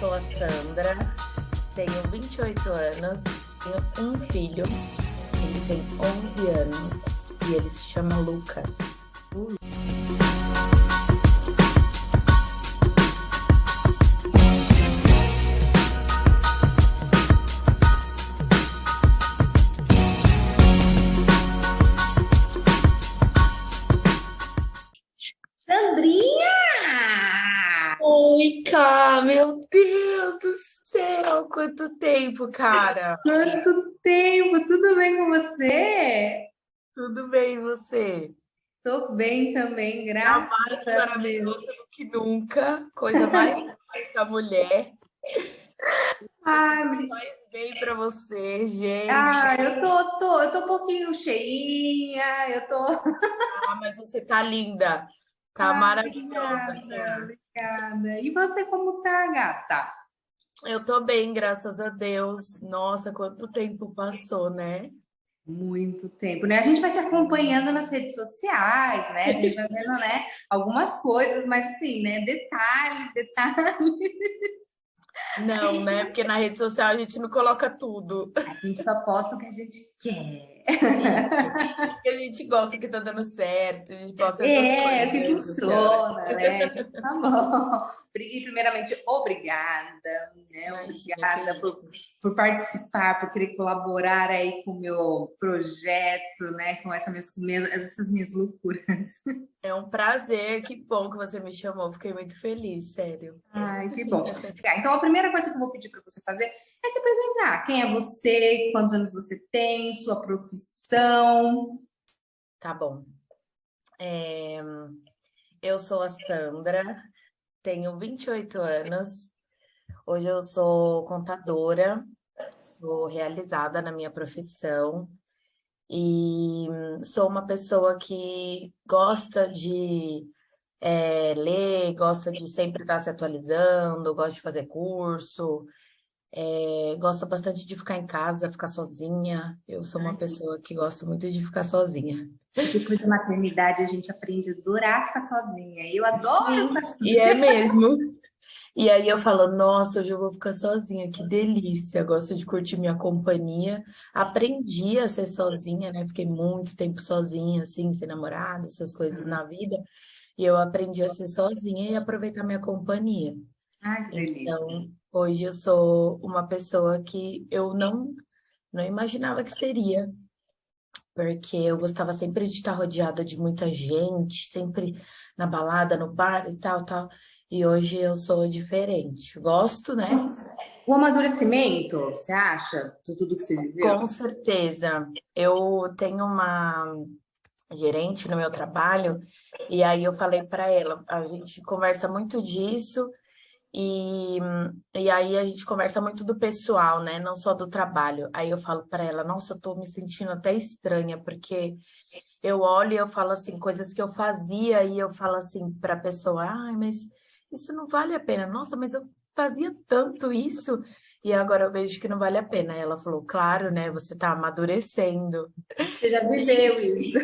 sou a Sandra, tenho 28 anos, tenho um filho, ele tem 11 anos e ele se chama Lucas. Sandrinha! Oi, Cá, meu Deus do céu, quanto tempo, cara! Quanto tempo! Tudo bem com você? Tudo bem, e você? Tô bem também, Tá graças mais a Deus. maravilhosa do que nunca, coisa mais da mulher. Ai, Faz bem pra você, gente. eu tô um pouquinho cheinha, eu tô. Ah, mas você tá linda, tá Ai, maravilhosa, obrigada, Cá. obrigada. E você como tá, gata? Eu tô bem, graças a Deus. Nossa, quanto tempo passou, né? Muito tempo, né? A gente vai se acompanhando nas redes sociais, né? A gente vai vendo, né, algumas coisas, mas sim, né? Detalhes, detalhes. A Não, gente né? Porque na rede social a gente não coloca tudo. A gente só posta o que a gente quer. Isso. Porque a gente gosta que tá dando certo, a gente posta essas É, coisas o que na rede social. funciona, né? Então, tá bom. Primeiramente, obrigada, né? Imagina, que Obrigada isso. por participar, por querer colaborar aí com o meu projeto, né? Com essas minhas loucuras. É um prazer, que bom que você me chamou, fiquei muito feliz, sério. Ai, que bom. Então, a primeira coisa que eu vou pedir para você fazer é se apresentar. Quem é você? Quantos anos você tem? Sua profissão? Tá bom. Eu sou a Sandra, tenho 28 anos, hoje eu sou contadora, sou realizada na minha profissão e sou uma pessoa que gosta de ler, gosta de sempre estar se atualizando, gosta de fazer curso, gosta bastante de ficar em casa, ficar sozinha. Eu sou uma pessoa que gosta muito de ficar sozinha. E depois da maternidade a gente aprende a adorar ficar sozinha. Eu adoro Sim, ficar e sozinha. é mesmo. E aí eu falo, nossa, hoje eu vou ficar sozinha, que delícia. Gosto de curtir minha companhia. Aprendi a ser sozinha, né? Fiquei muito tempo sozinha, assim, sem namorado, essas coisas na vida. E eu aprendi a ser sozinha e aproveitar minha companhia. Ai, que delícia. Então, hoje eu sou uma pessoa que eu não imaginava que seria, porque eu gostava sempre de estar rodeada de muita gente, sempre na balada, no bar e tal, tal. E hoje eu sou diferente. Gosto, né? O amadurecimento, você acha, de tudo que você viveu? Com certeza. Eu tenho uma gerente no meu trabalho, e aí eu falei para ela, a gente conversa muito disso. E, e aí a gente conversa muito do pessoal, né? Não só do trabalho. Aí eu falo para ela, nossa, eu tô me sentindo até estranha, porque eu olho e eu falo assim, coisas que eu fazia, e eu falo assim para a pessoa, ai, mas isso não vale a pena. Nossa, mas eu fazia tanto isso, e agora eu vejo que não vale a pena. Aí ela falou, claro, né? Você tá amadurecendo. Você já viveu isso.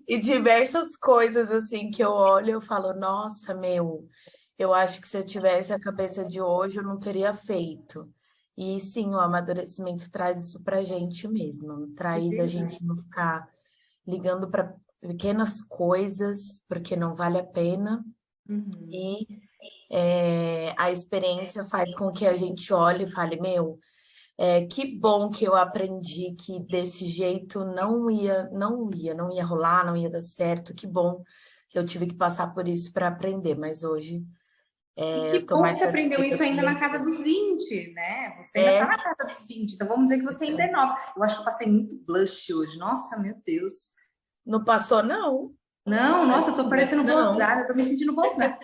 E diversas coisas assim que eu olho e eu falo, nossa, meu. Eu acho que se eu tivesse a cabeça de hoje, eu não teria feito. E sim, o amadurecimento traz isso pra gente mesmo. É Traz a verdade. gente não ficar ligando para pequenas coisas, porque não vale a pena. Uhum. E a experiência faz com que a gente olhe e fale, meu, que bom que eu aprendi que desse jeito não ia rolar, não ia dar certo. Que bom que eu tive que passar por isso para aprender. Mas hoje E eu que tô bom que mais você aprendeu satisfeita isso com o ainda na meu casa corpo. dos 20, né? Você ainda tá É, na casa dos 20, então vamos dizer que você ainda é nova. Eu acho que eu passei muito blush hoje. Nossa, meu Deus. não passou, não. Não, nossa, eu tô Ainda parecendo não. gozada, eu tô me sentindo gozada.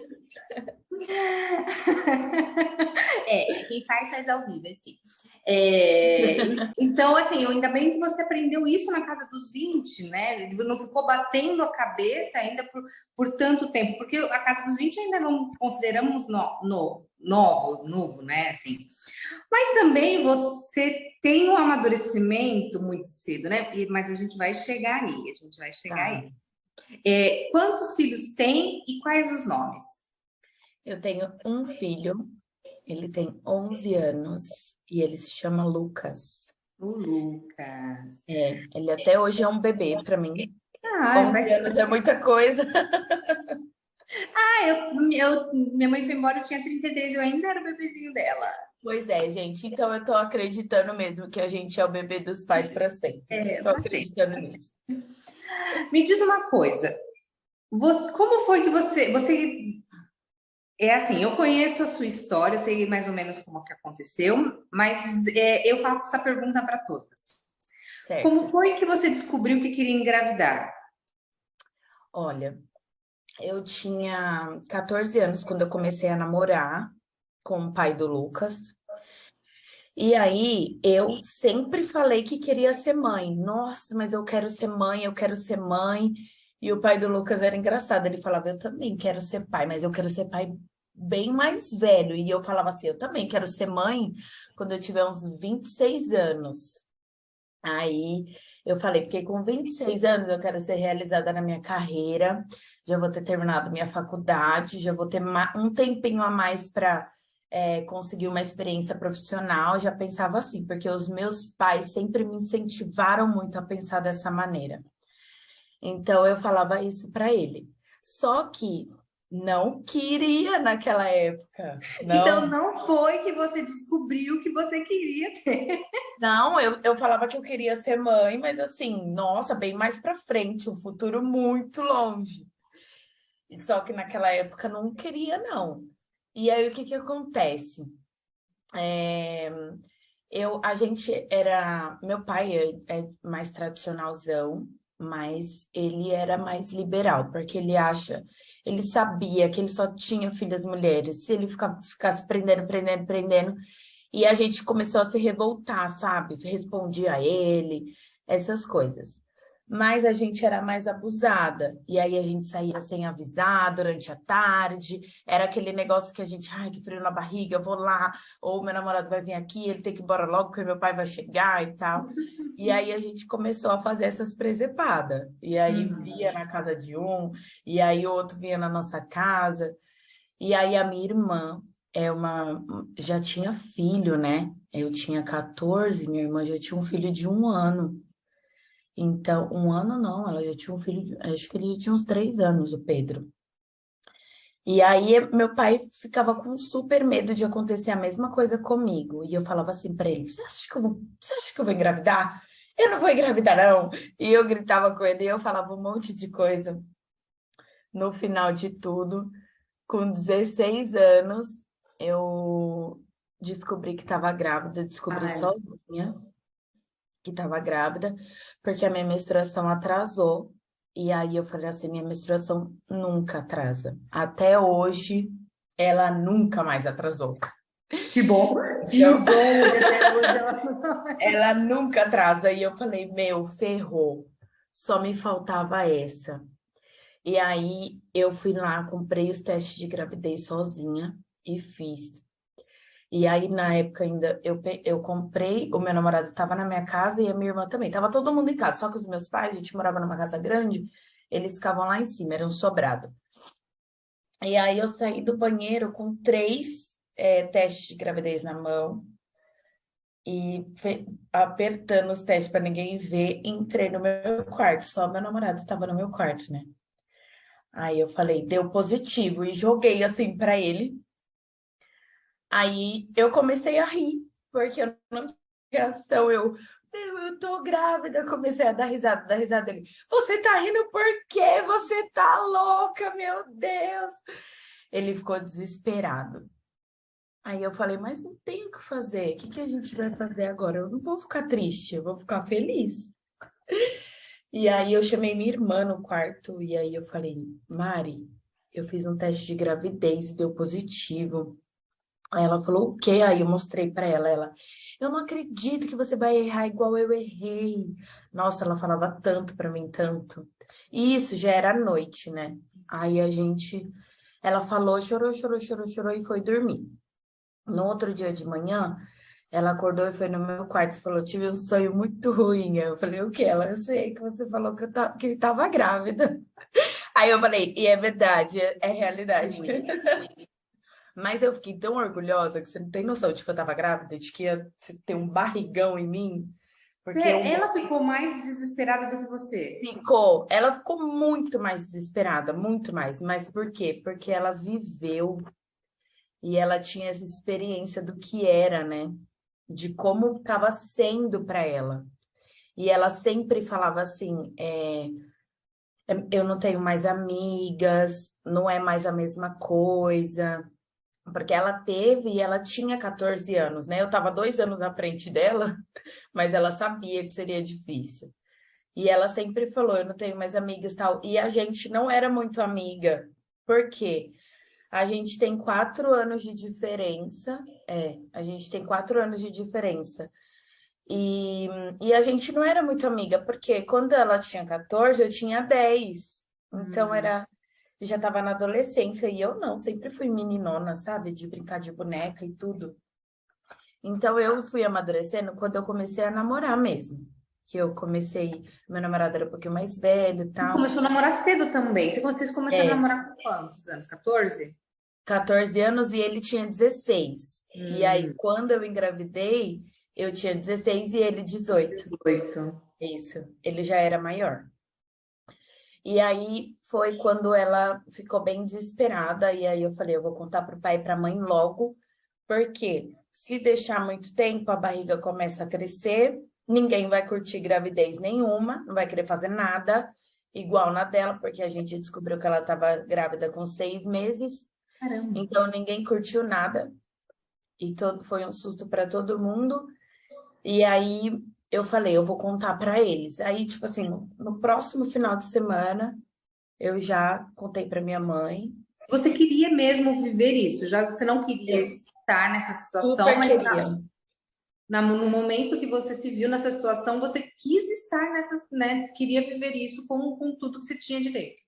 Quem faz ao vivo, assim. Então, assim, ainda bem que você aprendeu isso na casa dos 20, né? Ele não ficou batendo a cabeça ainda por tanto tempo, porque a casa dos 20 ainda não consideramos novo, né? Assim. Mas também você tem um amadurecimento muito cedo, né? Mas a gente vai chegar aí, a gente vai chegar Tá. aí. Quantos filhos tem e quais os nomes? Eu tenho um filho, Ele tem 11 anos e ele se chama Lucas. O Lucas. Ele até hoje é um bebê para mim. Ah, 11 anos é muita coisa. minha mãe foi embora, eu tinha 33, eu ainda era o bebezinho dela. Pois é, gente. Então eu tô acreditando mesmo que a gente é o bebê dos pais para sempre. Tô Pra sempre. acreditando nisso. Me diz uma coisa, como foi que você é assim, eu conheço a sua história, eu sei mais ou menos como que aconteceu, mas eu faço essa pergunta para todas. Como Certo. foi que você descobriu que queria engravidar? Olha, eu tinha 14 anos quando eu comecei a namorar com o pai do Lucas. E aí eu sempre falei que queria ser mãe. Nossa, mas eu quero ser mãe, eu quero ser mãe. E o pai do Lucas era engraçado, ele falava, eu também quero ser pai, mas eu quero ser pai bem mais velho. E eu falava assim, eu também quero ser mãe quando eu tiver uns 26 anos. Aí eu falei, porque com 26 anos eu quero ser realizada na minha carreira, já vou ter terminado minha faculdade, já vou ter um tempinho a mais para conseguir uma experiência profissional. Já pensava assim, porque os meus pais sempre me incentivaram muito a pensar dessa maneira. Então eu falava isso para ele. Só que não queria naquela época. Então Não. não foi que você descobriu que você queria ter. Não, eu falava que eu queria ser mãe, mas assim, nossa, bem mais para frente, um futuro muito longe. E só que naquela época não queria, não. E aí o que que acontece? É, a gente era, meu pai é mais tradicionalzão, mas ele era mais liberal, porque ele sabia que ele só tinha filhas mulheres. Se ele ficasse prendendo, prendendo, prendendo, e a gente começou a se revoltar, sabe? Respondia a ele, essas coisas. Mas a gente era mais abusada. E aí a gente saía sem avisar durante a tarde. Era aquele negócio que a gente, ai, que frio na barriga, eu vou lá. Ou meu namorado vai vir aqui, ele tem que ir embora logo, porque meu pai vai chegar e tal. E aí a gente começou a fazer essas presepadas. E aí via na casa de um, e aí o outro vinha na nossa casa. E aí a minha irmã já tinha filho, né? Eu tinha 14, minha irmã já tinha um filho de 1 ano. Então, 1 ano não, ela já tinha um filho, acho que ele tinha uns 3 anos, o Pedro. E aí meu pai ficava com super medo de acontecer a mesma coisa comigo. E eu falava assim para ele: você acha que eu vou engravidar? Eu não vou engravidar, não. E eu gritava com ele e eu falava um monte de coisa. No final de tudo, com 16 anos, eu descobri que estava grávida, descobri Ai, sozinha que estava grávida, porque a minha menstruação atrasou. E aí eu falei assim, minha menstruação nunca atrasa. Até hoje, ela nunca mais atrasou. que bom, que Então, bom que até hoje ela. ela nunca atrasa. E eu falei, meu, ferrou. Só me faltava essa. E aí eu fui lá, comprei os testes de gravidez sozinha e fiz. E aí, na época, ainda eu comprei, o meu namorado estava na minha casa e a minha irmã também. Tava todo mundo em casa, só que os meus pais, a gente morava numa casa grande, eles ficavam lá em cima, era um sobrado. E aí eu saí do banheiro com 3 testes de gravidez na mão e apertando os testes para ninguém ver, entrei no meu quarto, só meu namorado estava no meu quarto, né? Aí eu falei, deu positivo e joguei assim para ele. Aí eu comecei a rir, porque eu não tinha reação. Eu tô grávida. Comecei a dar risada dele. Você tá rindo por quê? Você tá louca, meu Deus. Ele ficou desesperado. Aí eu falei, mas não tem o que fazer. O que a gente vai fazer agora? Eu não vou ficar triste, eu vou ficar feliz. E aí eu chamei minha irmã no quarto e aí eu falei, Mari, eu fiz um teste de gravidez e deu positivo. Aí ela falou, o quê? Aí eu mostrei pra ela, eu não acredito que você vai errar igual eu errei. Nossa, ela falava tanto pra mim, tanto. E isso já era à noite, né? Aí ela falou, chorou, chorou, chorou, chorou e foi dormir. No outro dia de manhã, ela acordou e foi no meu quarto e falou, tive um sonho muito ruim. Eu falei, o quê? Ela, eu sei que você falou que eu tava grávida. Aí eu falei, e é verdade, é realidade. Mas eu fiquei tão orgulhosa que você não tem noção de que eu tava grávida, de que ia ter um barrigão em mim, porque Ela ficou mais desesperada do que você. ela ficou muito mais desesperada, muito mais. Mas por quê? Porque ela viveu e ela tinha essa experiência do que era, né? De como estava sendo para ela. E ela sempre falava assim: eu não tenho mais amigas, não é mais a mesma coisa. Porque ela teve e ela tinha 14 anos, né? Eu estava 2 anos à frente dela, mas ela sabia que seria difícil. E ela sempre falou: eu não tenho mais amigas e tal. E a gente não era muito amiga. Por quê? A gente tem 4 anos de diferença. A gente tem 4 anos de diferença. E a gente não era muito amiga, porque quando ela tinha 14, eu tinha 10. Então já estava na adolescência e eu não, sempre fui meninona, sabe? De brincar de boneca e tudo. Então eu fui amadurecendo quando eu comecei a namorar mesmo. Que eu comecei, meu namorado era um pouquinho mais velho e Você tal. começou a namorar cedo também. Vocês começaram a É, namorar com quantos anos? 14? 14 anos e ele tinha 16. E aí, Hum, quando eu engravidei, eu tinha 16 e ele 18. 18. Isso, ele já era maior. E aí foi quando ela ficou bem desesperada. E aí eu falei, eu vou contar para o pai e para a mãe logo, porque se deixar muito tempo, a barriga começa a crescer, ninguém vai curtir gravidez nenhuma, não vai querer fazer nada igual na dela, porque a gente descobriu que ela estava grávida com 6 meses. Caramba. Então ninguém curtiu nada. E foi um susto para todo mundo. E aí eu falei, eu vou contar para eles. Aí, tipo assim, no próximo final de semana, eu já contei para minha mãe. Você queria mesmo viver isso? Já você não queria Eu estar nessa situação, super mas queria. no momento que você se viu nessa situação, você quis estar nessas, né? Queria viver isso com tudo que você tinha direito.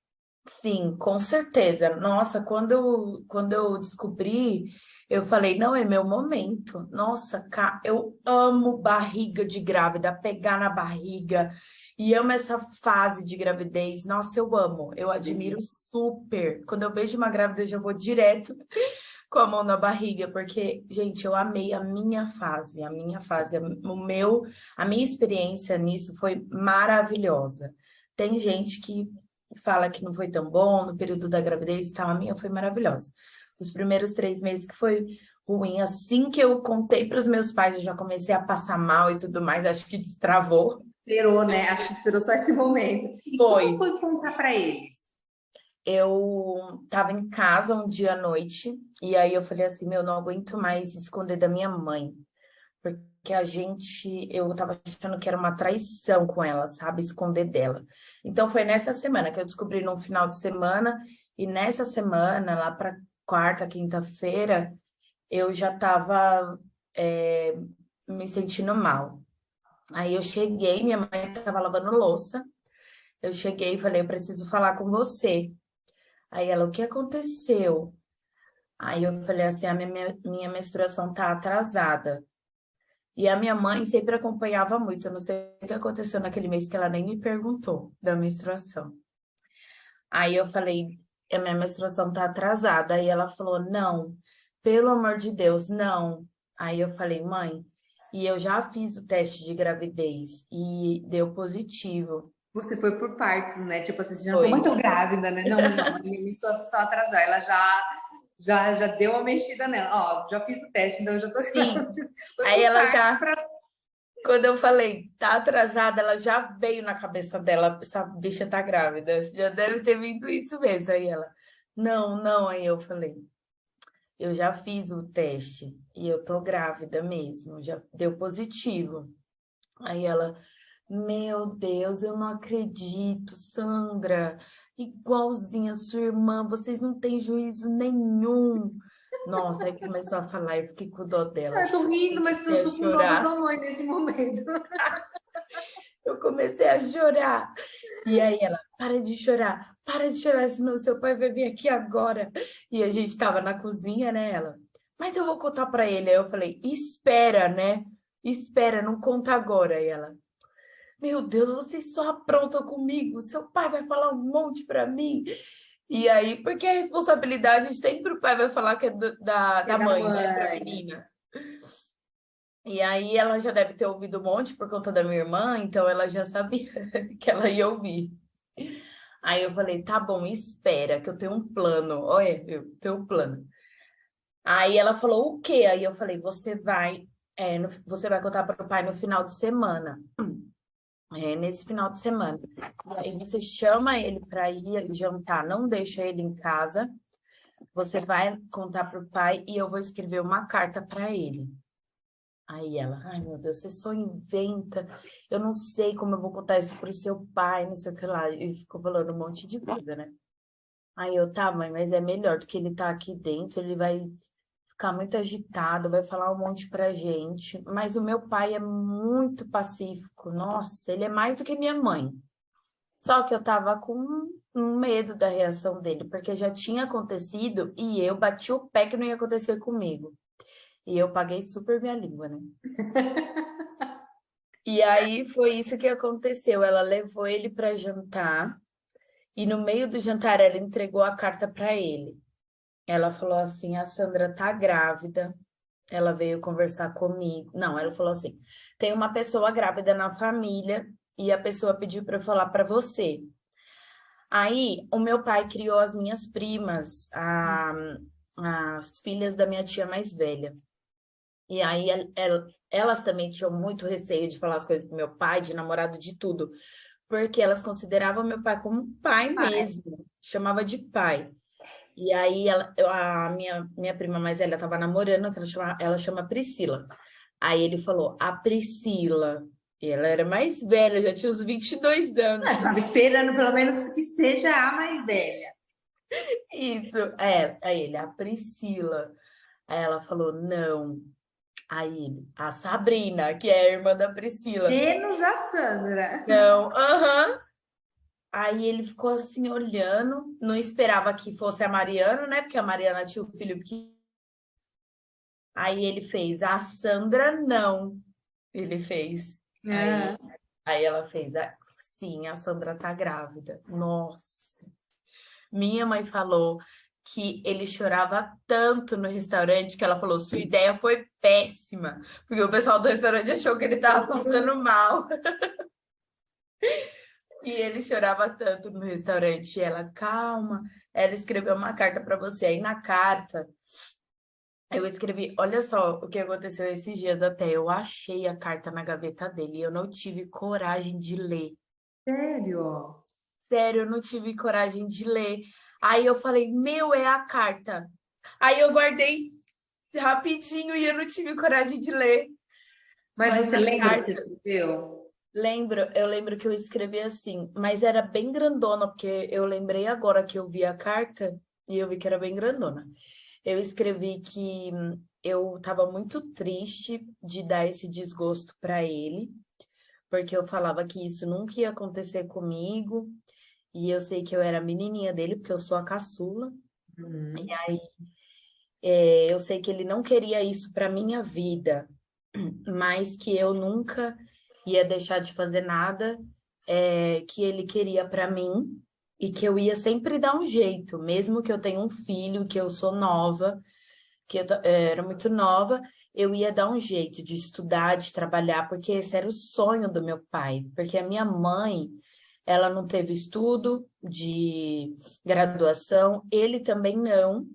Sim, com certeza. Nossa, quando eu descobri, eu falei, não, é meu momento. Nossa, eu amo barriga de grávida, pegar na barriga, e amo essa fase de gravidez. Nossa, eu amo, eu admiro super. Quando eu vejo uma grávida, eu já vou direto com a mão na barriga, porque, gente, eu amei a minha experiência nisso foi maravilhosa. Tem gente que fala que não foi tão bom no período da gravidez e tal, a minha foi maravilhosa. Os primeiros 3 meses que foi ruim, assim que eu contei para os meus pais, eu já comecei a passar mal e tudo mais, acho que destravou. Esperou, né? Acho que esperou só esse momento. E como Foi. foi contar para eles? Eu tava em casa um dia à noite, e aí eu falei assim, meu, não aguento mais esconder da minha mãe. Porque eu tava achando que era uma traição com ela, sabe? Esconder dela. Então foi nessa semana que eu descobri no final de semana, e nessa semana, lá para quarta, quinta-feira, eu já tava me sentindo mal. Aí eu cheguei, minha mãe tava lavando louça. Eu cheguei e falei, eu preciso falar com você. Aí ela, o que aconteceu? Aí eu falei assim, a minha menstruação tá atrasada. E a minha mãe sempre acompanhava muito. Eu não sei o que aconteceu naquele mês que ela nem me perguntou da menstruação. Aí eu falei, a minha menstruação tá atrasada. Aí ela falou, não, pelo amor de Deus, não. Aí eu falei, mãe, e eu já fiz o teste de gravidez e deu positivo. Você foi por partes, né? Tipo assim, você já não falou, Foi. mãe, tô grávida, né? Não, mãe, minha situação atrasar. Ela já deu uma mexida nela. Ó, já fiz o teste, então eu já tô Sim. grávida. Foi Aí por ela partes já, para. quando eu falei, tá atrasada, ela já veio na cabeça dela, essa bicha tá grávida. Já deve ter vindo isso mesmo. Aí ela, não, não. Aí eu falei, eu já fiz o teste e eu tô grávida mesmo, já deu positivo. Aí ela, meu Deus, eu não acredito, Sandra, igualzinha a sua irmã, vocês não têm juízo nenhum. Nossa, aí começou a falar, eu fiquei com dó dela, Eu tô rindo, mas comecei a tô com dó da chorar. sua mãe nesse momento. Eu comecei a chorar. E aí ela, para de chorar, senão seu pai vai vir aqui agora. E a gente estava na cozinha, né, ela? Mas eu vou contar para ele. Aí eu falei, espera, né? Espera, não conta agora. Aí ela, meu Deus, vocês só aprontam comigo. Seu pai vai falar um monte para mim. E aí, porque a responsabilidade sempre o pai vai falar que é É da da mãe, né, pra mãe. menina. E aí ela já deve ter ouvido um monte por conta da minha irmã, então ela já sabia que ela ia ouvir. Aí eu falei, tá bom, espera, que eu tenho um plano. Olha, eu tenho um plano. Aí ela falou, o quê? Aí eu falei, você vai contar para o pai no final de semana. Nesse final de semana. E aí você chama ele para ir jantar, não deixa ele em casa. Você vai contar para o pai e eu vou escrever uma carta para ele. Aí ela, ai meu Deus, você só inventa. Eu não sei como eu vou contar isso pro seu pai, não sei o que lá. E ficou falando um monte de coisa, né? Aí eu, tá, mãe, mas é melhor do que ele tá aqui dentro, ele vai ficar muito agitado, vai falar um monte pra gente. Mas o meu pai é muito pacífico, nossa, ele é mais do que minha mãe. Só que eu tava com um medo da reação dele, porque já tinha acontecido e eu bati o pé que não ia acontecer comigo. E eu paguei super minha língua, né? E aí foi isso que aconteceu. Ela levou ele para jantar e no meio do jantar ela entregou a carta para ele. Ela falou assim: a Sandra tá grávida. Ela veio conversar comigo. Não, ela falou assim: tem uma pessoa grávida na família e a pessoa pediu para eu falar para você. Aí o meu pai criou as minhas primas, as filhas da minha tia mais velha. E aí elas também tinham muito receio de falar as coisas pro meu pai, de namorado, de tudo, porque elas consideravam meu pai como um pai Pai. mesmo, chamava de pai. E aí a minha prima mais velha estava namorando, que ela chama Priscila. Aí ele falou, a Priscila. E ela era mais velha, já tinha uns 22 anos. Eu estava esperando pelo menos que seja a mais velha. Isso, aí ele, a Priscila. Aí ela falou, não. Aí ele, a Sabrina, que é a irmã da Priscila. Menos a Sandra. Não, aham. Aí ele ficou assim olhando, não esperava que fosse a Mariana, né? Porque a Mariana tinha o filho que. Aí ele fez, a Sandra não. Ele fez. Aí, Ah, aí ela fez, sim, a Sandra tá grávida. Nossa. Minha mãe falou que ele chorava tanto no restaurante que ela falou: sua ideia foi péssima, porque o pessoal do restaurante achou que ele tava passando mal. E ele chorava tanto no restaurante. E ela, calma, ela escreveu uma carta para você. Aí na carta, eu escrevi: olha só o que aconteceu esses dias até. Eu achei a carta na gaveta dele e eu não tive coragem de ler. sério? Sério, eu não tive coragem de ler. Aí eu falei: meu, é a carta. Aí eu guardei rapidinho e eu não tive coragem de ler. Mas Mas você na lembra o que você carta. escreveu? Eu lembro que eu escrevi assim, mas era bem grandona, porque eu lembrei agora que eu vi a carta e eu vi que era bem grandona. Eu escrevi que eu estava muito triste de dar esse desgosto para ele, porque eu falava que isso nunca ia acontecer comigo, e eu sei que eu era a menininha dele, porque eu sou a caçula. Uhum. Eu sei que ele não queria isso para minha vida, mas que eu nunca ia deixar de fazer nada que ele queria para mim e que eu ia sempre dar um jeito, mesmo que eu tenha um filho, que eu sou nova, era muito nova, eu ia dar um jeito de estudar, de trabalhar, porque esse era o sonho do meu pai, porque a minha mãe, ela não teve estudo de graduação, ele também não.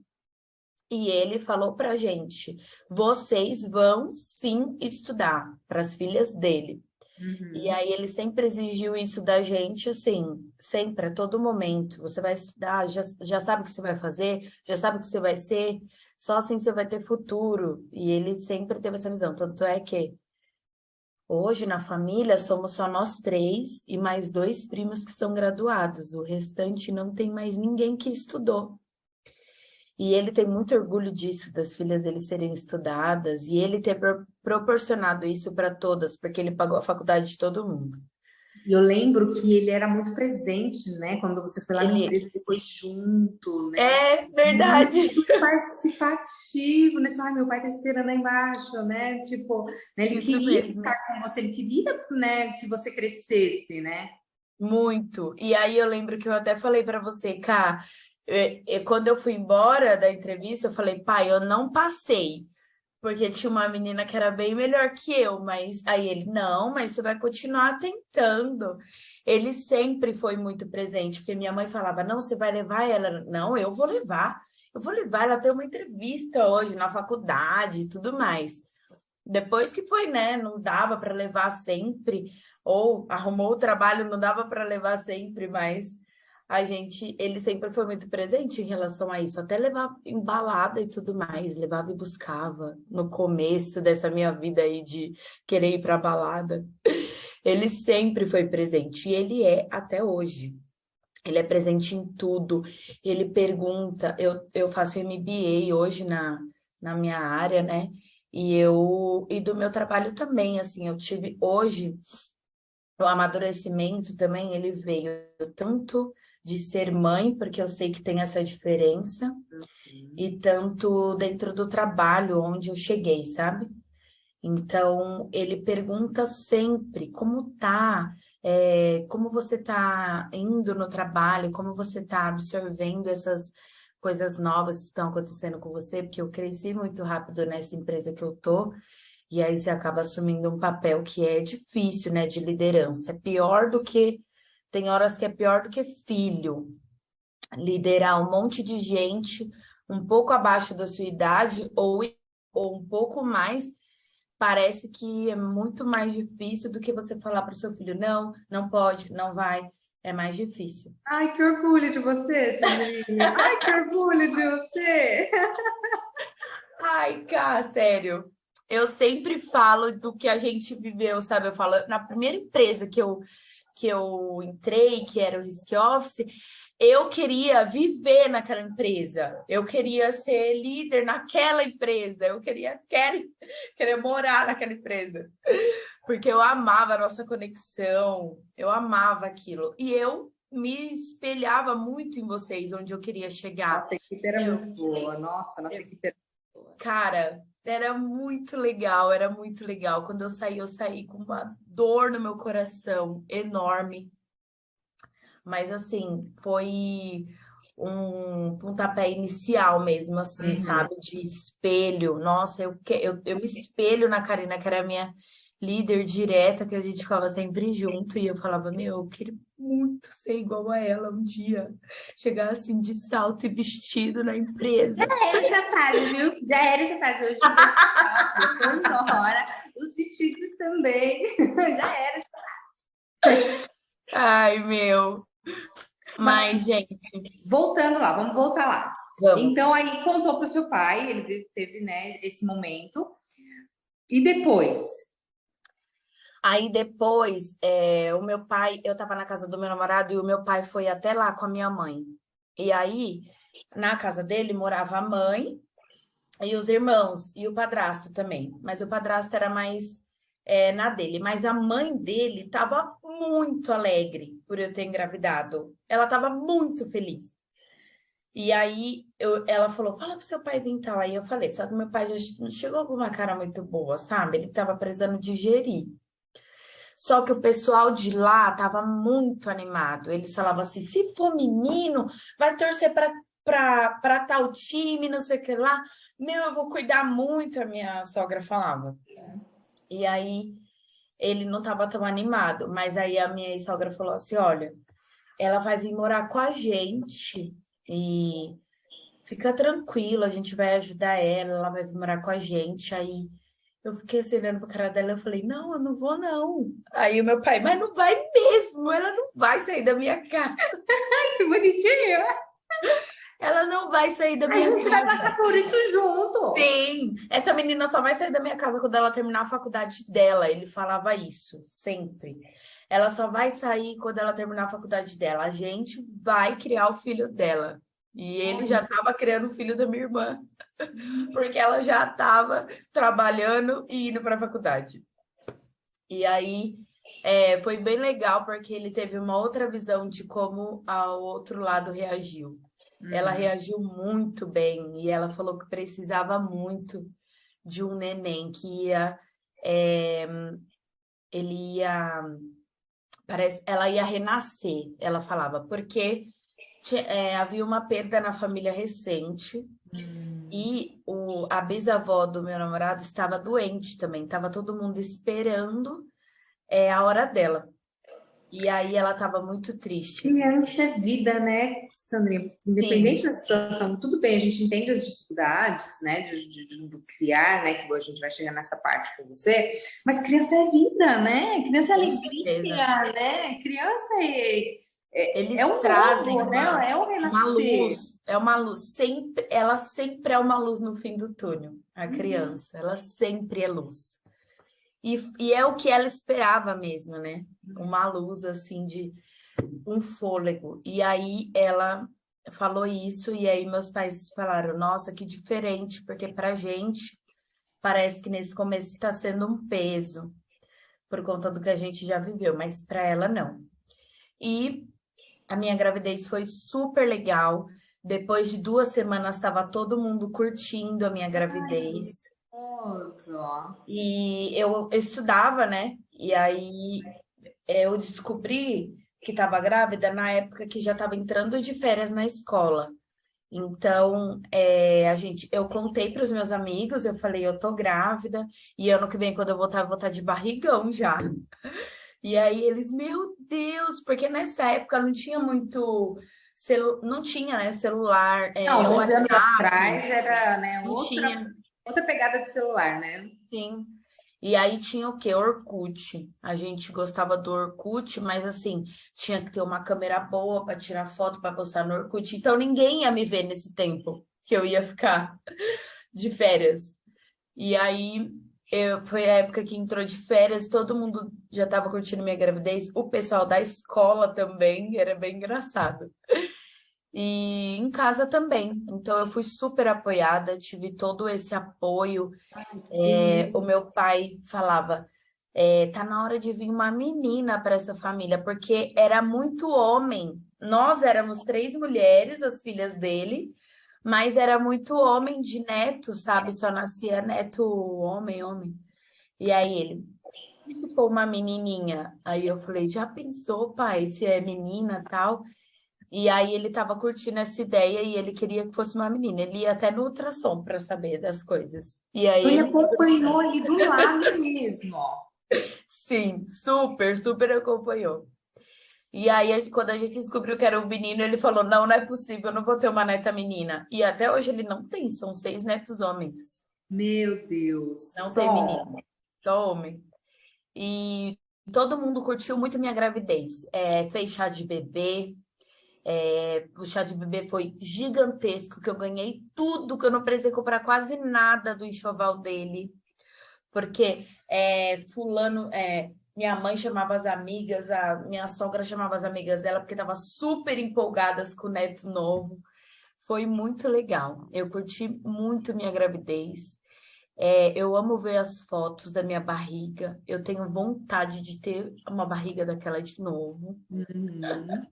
E ele falou pra gente: vocês vão sim estudar para as filhas dele. E Uhum. aí ele sempre exigiu isso da gente, assim, sempre, a todo momento. Você vai estudar, já sabe o que você vai fazer, já sabe o que você vai ser, só assim você vai ter futuro. E ele sempre teve essa visão. Tanto é que hoje na família somos só nós três e mais dois primos que são graduados. O restante não tem mais ninguém que estudou. E ele tem muito orgulho disso, das filhas dele serem estudadas, e ele ter proporcionado isso para todas, porque ele pagou a faculdade de todo mundo. E eu lembro que ele era muito presente, né? Quando você foi lá na Ele empresa, ele foi junto, né? é verdade. Muito participativo, né? Ai, meu pai tá esperando aí embaixo, né? Tipo, né? Ele Isso queria mesmo, estar com você, ele queria, né, que você crescesse, né? muito. E aí eu lembro que eu até falei para você, Cá, E quando eu fui embora da entrevista, eu falei, pai, eu não passei. Porque tinha uma menina que era bem melhor que eu, mas aí ele, não, mas você vai continuar tentando. Ele sempre foi muito presente, porque minha mãe falava, não, você vai levar ela? Não, eu vou levar, ela tem uma entrevista hoje na faculdade e tudo mais. Depois que foi, né, não dava para levar sempre, ou arrumou o trabalho, não dava para levar sempre, mas ele sempre foi muito presente em relação a isso, até levar embalada e tudo mais, levava e buscava no começo dessa minha vida aí de querer ir para balada. Ele sempre foi presente e ele é até hoje. Ele é presente em tudo. Ele pergunta, eu faço MBA hoje na minha área, né? E do meu trabalho também, assim, eu tive hoje o amadurecimento também, ele veio tanto de ser mãe, porque eu sei que tem essa diferença, e tanto dentro do trabalho onde eu cheguei, sabe? Então, ele pergunta sempre como tá, como você tá indo no trabalho, como você tá absorvendo essas coisas novas que estão acontecendo com você, porque eu cresci muito rápido nessa empresa que eu tô, e aí você acaba assumindo um papel que é difícil, né, de liderança. Tem horas que é pior do que filho. Liderar um monte de gente um pouco abaixo da sua idade ou um pouco mais, parece que é muito mais difícil do que você falar para o seu filho, não, não pode, não vai. É mais difícil. Ai, que orgulho de você, Sandrine. Ai, que orgulho de você. Ai, cara, sério. Eu sempre falo do que a gente viveu, sabe? Eu falo, na primeira empresa que eu entrei, que era o Risk Office, eu queria viver naquela empresa. Eu queria ser líder naquela empresa. Querer morar naquela empresa. Porque eu amava a nossa conexão, eu amava aquilo. E eu me espelhava muito em vocês, onde eu queria chegar. Nossa, a equipe era muito boa. Nossa equipe era muito boa. Cara, era muito legal, era muito legal. Quando eu saí com uma dor no meu coração enorme. Mas, assim, foi um pontapé inicial mesmo, assim, sabe? De espelho. Nossa, eu me espelho na Karina, que era a minha líder direta, que a gente ficava sempre junto. E eu falava, meu, eu queria muito ser igual a ela um dia. Chegar, assim, de salto e vestido na empresa. Era essa fase, viu? Já era essa fase. Hoje eu tô de salto, eu tô embora. Os vestidos também. Já era essa fase. Ai, meu. Mas, gente, voltando lá, vamos voltar lá. vamos. Então, aí contou para o seu pai, ele teve, né, esse momento. E depois? Aí depois, o meu pai, eu tava na casa do meu namorado e o meu pai foi até lá com a minha mãe. E aí, na casa dele morava a mãe e os irmãos e o padrasto também. Mas o padrasto era mais na dele. Mas a mãe dele estava muito alegre por eu ter engravidado. Ela estava muito feliz. E aí ela falou, fala pro seu pai vir tal. Aí eu falei, só que meu pai já não chegou com uma cara muito boa, sabe? Ele estava precisando digerir. Só que o pessoal de lá estava muito animado. Eles falavam assim: se for menino, vai torcer para tal time, não sei o que lá. Meu, eu vou cuidar muito, a minha sogra falava. E aí ele não estava tão animado. Mas aí a minha sogra falou assim: olha, ela vai vir morar com a gente e fica tranquila, a gente vai ajudar ela vai vir morar com a gente. Aí. Eu fiquei assim, olhando pra cara dela, eu falei, não, eu não vou, não. Aí o meu pai, mas não vai mesmo, ela não vai sair da minha casa. Ai, que bonitinho! Ela não vai sair da A minha gente vai casa. passar por isso junto! Sim, essa menina só vai sair da minha casa quando ela terminar a faculdade dela. Ele falava isso, sempre. Ela só vai sair quando ela terminar a faculdade dela. A gente vai criar o filho dela. E ele já estava criando o filho da minha irmã, porque ela já estava trabalhando e indo para a faculdade. E aí foi bem legal, porque ele teve uma outra visão de como o outro lado reagiu. Ela reagiu muito bem e ela falou que precisava muito de um neném que ela ia renascer, ela falava, porque havia uma perda na família recente Hum. e a bisavó do meu namorado estava doente também. Estava todo mundo esperando a hora dela. E aí ela estava muito triste. Criança é vida, né, Sandrinha? Independente Sim, da situação, tudo bem, a gente entende as dificuldades, né, de criar, né, que a gente vai chegar nessa parte com você, mas criança é vida, né? Criança é com certeza. alegria, né? Criança é Eles um trazem novo, né? É um uma renascer. luz, é uma luz, sempre, ela sempre é uma luz no fim do túnel, a criança, ela sempre é luz. E é o que ela esperava mesmo, né? Uma luz assim de um fôlego. E aí ela falou isso, e aí meus pais falaram: nossa, que diferente, porque pra gente parece que nesse começo está sendo um peso, por conta do que a gente já viveu, mas para ela não. E a minha gravidez foi super legal. Depois de 2 semanas, estava todo mundo curtindo a minha gravidez. Nossa. E eu estudava, né? E aí eu descobri que estava grávida na época que já estava entrando de férias na escola. Então, eu contei para os meus amigos, eu falei, eu tô grávida, e ano que vem, quando eu vou estar de barrigão já. E aí eles, meu Deus, porque nessa época não tinha muito, não tinha, né, celular, Não, 11 anos WhatsApp, atrás era, né, não tinha, outra pegada de celular, né? sim. E aí tinha o quê? Orkut. A gente gostava do Orkut, mas assim, tinha que ter uma câmera boa para tirar foto para postar no Orkut. Então ninguém ia me ver nesse tempo que eu ia ficar de férias. E aí foi a época que entrou de férias, todo mundo já estava curtindo minha gravidez, o pessoal da escola também, era bem engraçado. E em casa também. Então eu fui super apoiada, tive todo esse apoio. O meu pai falava: tá na hora de vir uma menina para essa família, porque era muito homem. Nós éramos 3 mulheres, as filhas dele, mas era muito homem de neto, sabe? Só nascia neto homem, homem. E aí ele, e se for uma menininha? Aí eu falei, já pensou, pai, se é menina, tal? E aí ele tava curtindo essa ideia e ele queria que fosse uma menina. Ele ia até no ultrassom para saber das coisas. E aí Então ele ele, acompanhou ali do lado mesmo, ó. sim, super, super acompanhou. E aí, quando a gente descobriu que era um menino, ele falou: não, não é possível, eu não vou ter uma neta menina. E até hoje ele não tem, são 6 netos homens. Meu Deus, Não tem só. menino, só homem. E todo mundo curtiu muito minha gravidez. Fez chá de bebê. O chá de bebê foi gigantesco, que eu ganhei tudo, que eu não precisei comprar quase nada do enxoval dele. Porque fulano, minha mãe chamava as amigas, a minha sogra chamava as amigas dela, porque estava super empolgadas com o neto novo. Foi muito legal. Eu curti muito minha gravidez. Eu amo ver as fotos da minha barriga. Eu tenho vontade de ter uma barriga daquela de novo. Uhum.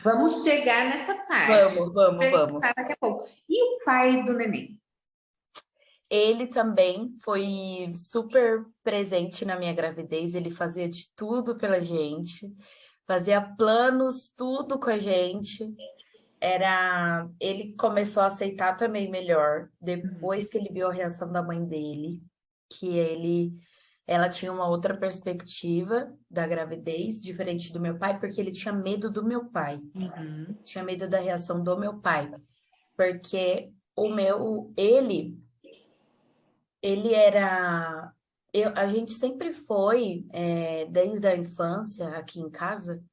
Vamos chegar nessa parte. Vamos, Vou vamos, vamos. perguntar daqui a pouco. E o pai do neném? Ele também foi super presente na minha gravidez. Ele fazia de tudo pela gente, fazia planos, tudo com a gente. Ele começou a aceitar também melhor depois que ele viu a reação da mãe dele, ela tinha uma outra perspectiva da gravidez, diferente do meu pai, porque ele tinha medo do meu pai, Uhum. tinha medo da reação do meu pai, porque ele era, a gente sempre foi, desde a infância aqui em casa,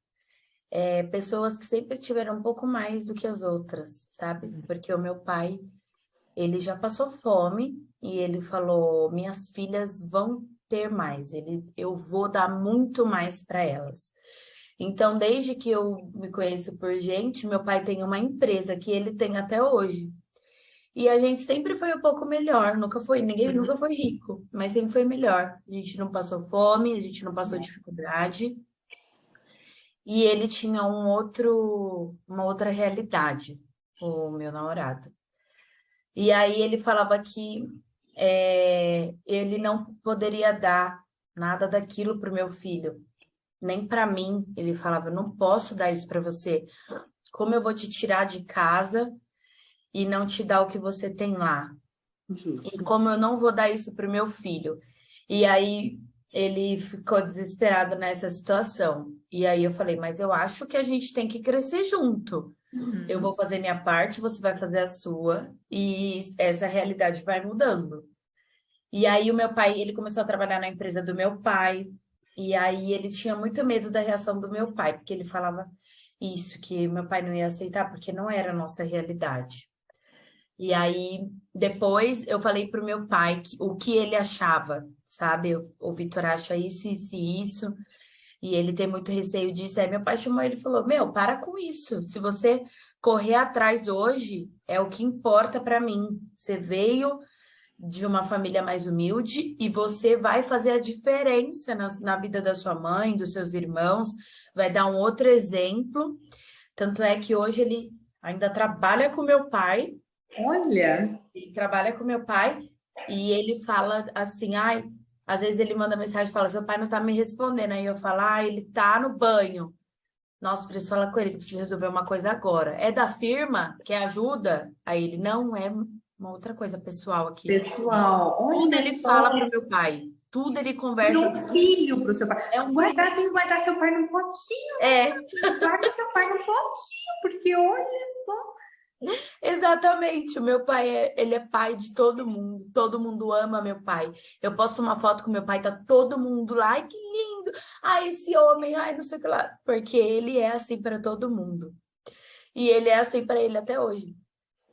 pessoas que sempre tiveram um pouco mais do que as outras, sabe? Porque o meu pai, ele já passou fome e ele falou: minhas filhas vão ter mais, eu vou dar muito mais para elas. Então, desde que eu me conheço por gente, meu pai tem uma empresa que ele tem até hoje. E a gente sempre foi um pouco melhor, ninguém nunca foi rico, mas sempre foi melhor. A gente não passou fome, a gente não passou dificuldade. E ele tinha uma outra realidade, o meu namorado. E aí ele falava que ele não poderia dar nada daquilo para o meu filho, nem para mim. Ele falava: não posso dar isso para você. Como eu vou te tirar de casa e não te dar o que você tem lá? Justo. E como eu não vou dar isso pro meu filho? E aí ele ficou desesperado nessa situação. E aí eu falei, mas eu acho que a gente tem que crescer junto. Eu vou fazer minha parte, você vai fazer a sua, e essa realidade vai mudando. E aí o meu pai, ele começou a trabalhar na empresa do meu pai, e aí ele tinha muito medo da reação do meu pai, porque ele falava isso, que meu pai não ia aceitar, porque não era a nossa realidade. E aí, depois eu falei pro meu pai o que ele achava, sabe? O Vitor acha isso, isso e isso, e ele tem muito receio disso. Aí meu pai chamou ele e falou: Meu, para com isso. Se você correr atrás hoje, é o que importa para mim. Você veio de uma família mais humilde e você vai fazer a diferença na vida da sua mãe, dos seus irmãos, vai dar um outro exemplo. Tanto é que hoje ele ainda trabalha com meu pai. Olha, Ele trabalha com meu pai e ele fala assim, ai, às vezes ele manda mensagem e fala, seu pai não tá me respondendo. Aí eu falo, ele tá no banho. Nossa, preciso falar com ele que precisa resolver uma coisa agora. É da firma? Quer ajuda? Aí ele, não, é uma outra coisa pessoal aqui. pessoal, Tudo olha ele só. fala pro meu pai. Tudo ele Virou conversa. um filho para o seu pai. É um Guardar, tem que guardar seu pai no potinho. É, Guarda seu pai no potinho, porque olha só. exatamente. O meu pai, ele é pai de todo mundo. Todo mundo ama meu pai. Eu posto uma foto com meu pai, tá todo mundo lá. Ai, que lindo. Ai, esse homem. Ai, não sei o que lá. Porque ele é assim para todo mundo. E ele é assim para ele até hoje.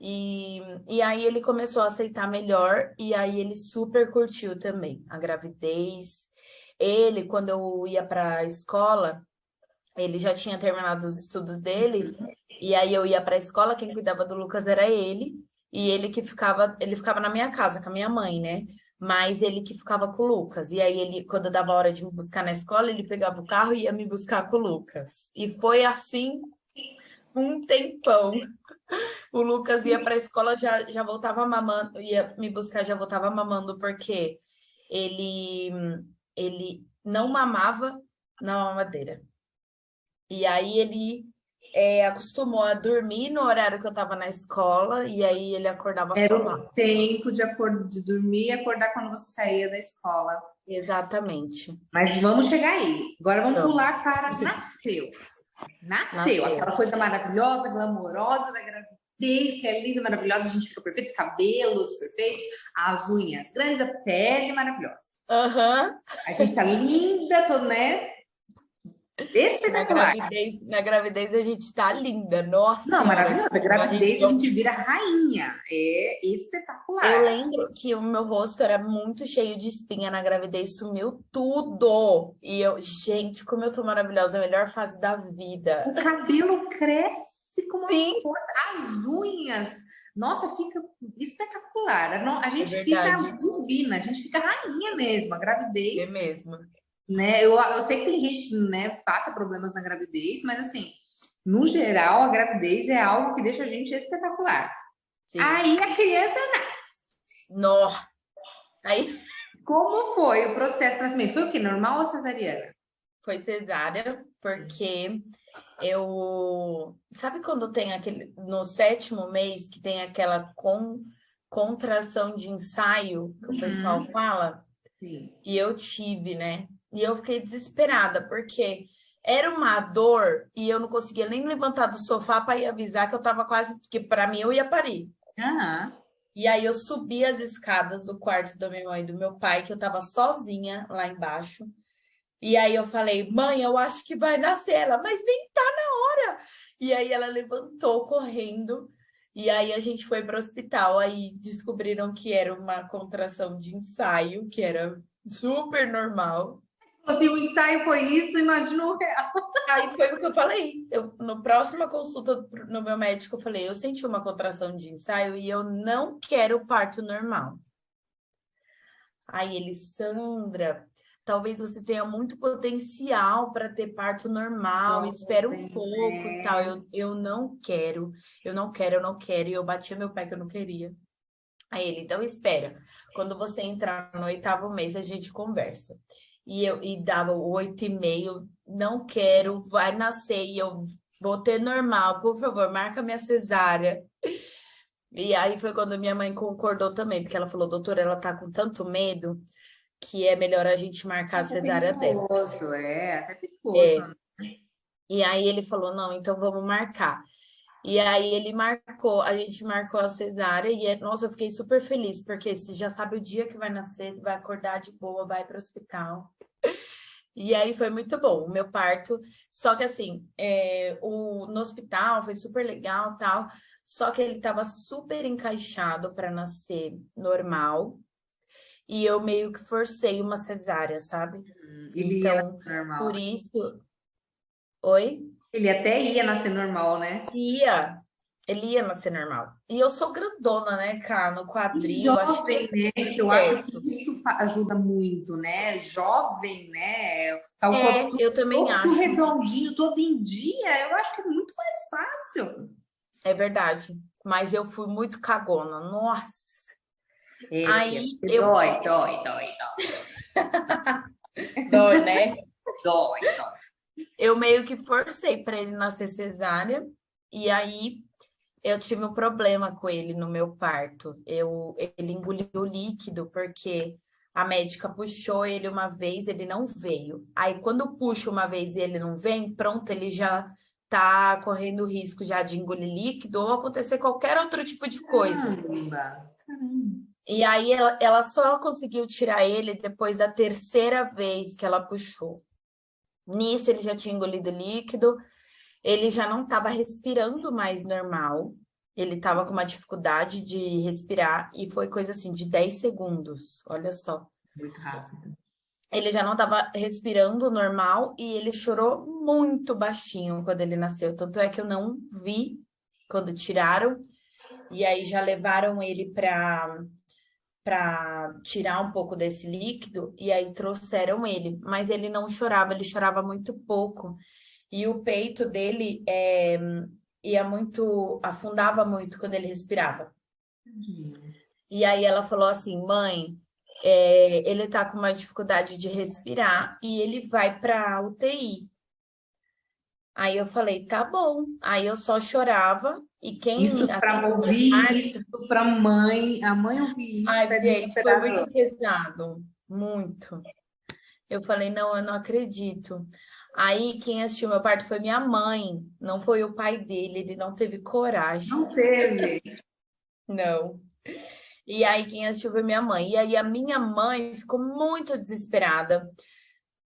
E aí ele começou a aceitar melhor. E aí ele super curtiu também a gravidez. Ele, quando eu ia para a escola, ele já tinha terminado os estudos dele, e aí eu ia para a escola, quem cuidava do Lucas era ele, e ele ficava na minha casa com a minha mãe, né? Mas ele que ficava com o Lucas. E aí ele, quando dava hora de me buscar na escola, ele pegava o carro e ia me buscar com o Lucas. E foi assim um tempão. O Lucas ia para a escola, já voltava mamando, ia me buscar, já voltava mamando, porque ele, ele não mamava na mamadeira. E aí ele acostumou a dormir no horário que eu estava na escola, e aí ele acordava Era só lá. o tempo de dormir e acordar quando você saía da escola. Exatamente. Mas vamos chegar aí. Agora vamos Então, pular para nasceu. Nasceu, nasceu. aquela coisa maravilhosa, glamourosa da gravidez, que é linda, maravilhosa, a gente fica perfeito, os cabelos perfeitos, as unhas grandes, a pele maravilhosa. Aham. A gente tá linda, tô, né? Espetacular. Na gravidez a gente tá linda, nossa Não, senhora. maravilhosa. Gravidez a gente vira rainha. É Eu espetacular. lembro que o meu rosto era muito cheio de espinha na gravidez, sumiu tudo. E eu, gente, como eu tô maravilhosa, a melhor fase da vida. O cabelo cresce com uma Sim, força, as unhas. Nossa, fica espetacular. A é gente fica verdade. divina, a gente fica rainha mesmo. A É gravidez, mesmo. né? Eu sei que tem gente que, né, passa problemas na gravidez, mas assim, no geral, a gravidez é algo que deixa a gente espetacular. Sim. Aí a criança, Nó. Aí como foi o processo de nascimento? Foi o quê? Normal ou cesariana? foi cesárea, porque eu. Sabe quando tem aquele. No 7º mês, que tem aquela contração de ensaio que o pessoal fala? Sim. E eu tive, né? E eu fiquei desesperada, porque era uma dor e eu não conseguia nem levantar do sofá para ir avisar que eu tava quase. Porque para mim eu ia parir. Aham. E aí eu subi as escadas do quarto da minha mãe e do meu pai, que eu tava sozinha lá embaixo. E aí eu falei, mãe, eu acho que vai nascer. Ela, mas nem tá na hora. E aí ela levantou correndo. E aí a gente foi para o hospital. Aí descobriram que era uma contração de ensaio, que era super normal. Se o ensaio foi isso, imagina o real. Aí foi o que eu falei. No próxima consulta no meu médico, eu falei, eu senti uma contração de ensaio e eu não quero parto normal. Aí ele, Sandra, talvez você tenha muito potencial para ter parto normal, espera um pouco e tal. Eu não quero, eu não quero, eu não quero. E eu batia meu pé que eu não queria. Aí ele, então espera. Quando você entrar no 8º mês, a gente conversa. E dava o 8,5, não quero, vai nascer. E eu vou ter normal, por favor, marca minha cesárea. E aí foi quando minha mãe concordou também, porque ela falou, doutora, ela tá com tanto medo que é melhor a gente marcar a É cesárea dela. perigoso, até perigoso. É. E aí ele falou, não, então vamos marcar. E aí ele marcou, a gente marcou a cesárea e, nossa, eu fiquei super feliz, porque você já sabe o dia que vai nascer, você vai acordar de boa, vai para o hospital. E aí foi muito bom o meu parto. Só que assim, no hospital foi super legal, tal. Só que ele estava super encaixado para nascer normal. E eu meio que forcei uma cesárea, sabe? Ele ia Então, nascer normal, por né? isso. Oi? Ele até ia nascer normal, né? Ia. Ele ia nascer normal. E eu sou grandona, né, cara, no E quadril. Acho que jovem, ia né? dar Que eu acho que certo. isso ajuda muito, né? Jovem, né? Tá o corpo Eu também todo acho. redondinho, todo em dia. Eu acho que é muito mais fácil. É verdade. Mas eu fui muito cagona. Nossa. Filha, Aí porque eu. dói. Dói, né? Dói, dói. Eu meio que forcei para ele nascer cesárea. E aí eu tive um problema com ele no meu parto. Ele engoliu o líquido porque a médica puxou ele uma vez, ele não veio. Aí quando puxa uma vez e ele não vem, pronto, ele já tá correndo risco já de engolir líquido ou acontecer qualquer outro tipo de coisa. Caramba, caramba. E aí ela só conseguiu tirar ele depois da terceira vez que ela puxou. Nisso ele já tinha engolido líquido, ele já não estava respirando mais normal. Ele estava com uma dificuldade de respirar e foi coisa assim de 10 segundos. Olha só. Muito rápido. Ele já não estava respirando normal e ele chorou muito baixinho quando ele nasceu. Tanto é que eu não vi quando tiraram. E aí já levaram ele para tirar um pouco desse líquido e aí trouxeram ele. Mas ele não chorava, ele chorava muito pouco. E o peito dele ia muito, afundava muito quando ele respirava. E aí ela falou assim, mãe, ele tá com uma dificuldade de respirar e ele vai para UTI. Aí eu falei, tá bom. Aí eu só chorava e quem Isso para assistiu meu ouvir parto, isso para a mãe ouvir isso ai, é gente, foi muito desesperador. pesado, muito. Eu falei, não, eu não acredito. Aí quem assistiu meu parto foi minha mãe, não foi o pai dele, ele não teve coragem, Não teve. não. E aí quem assistiu foi minha mãe. E aí a minha mãe ficou muito desesperada,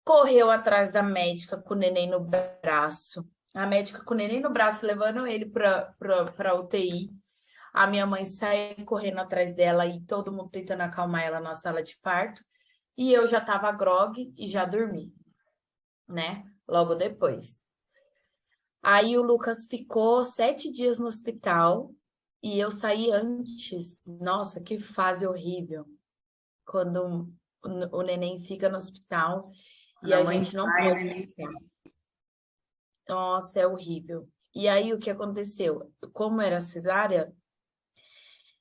correu atrás da médica com o neném no braço. A médica com o neném no braço levando ele para UTI. A minha mãe saiu correndo atrás dela e todo mundo tentando acalmar ela na sala de parto. E eu já estava grogue e já dormi, né? Logo depois. Aí o Lucas ficou 7 dias no hospital e eu saí antes. Nossa, que fase horrível. Quando o neném fica no hospital e Quando a a mãe gente não vai, pode né? ficar. Nossa, é horrível. E aí o que aconteceu? Como era cesárea,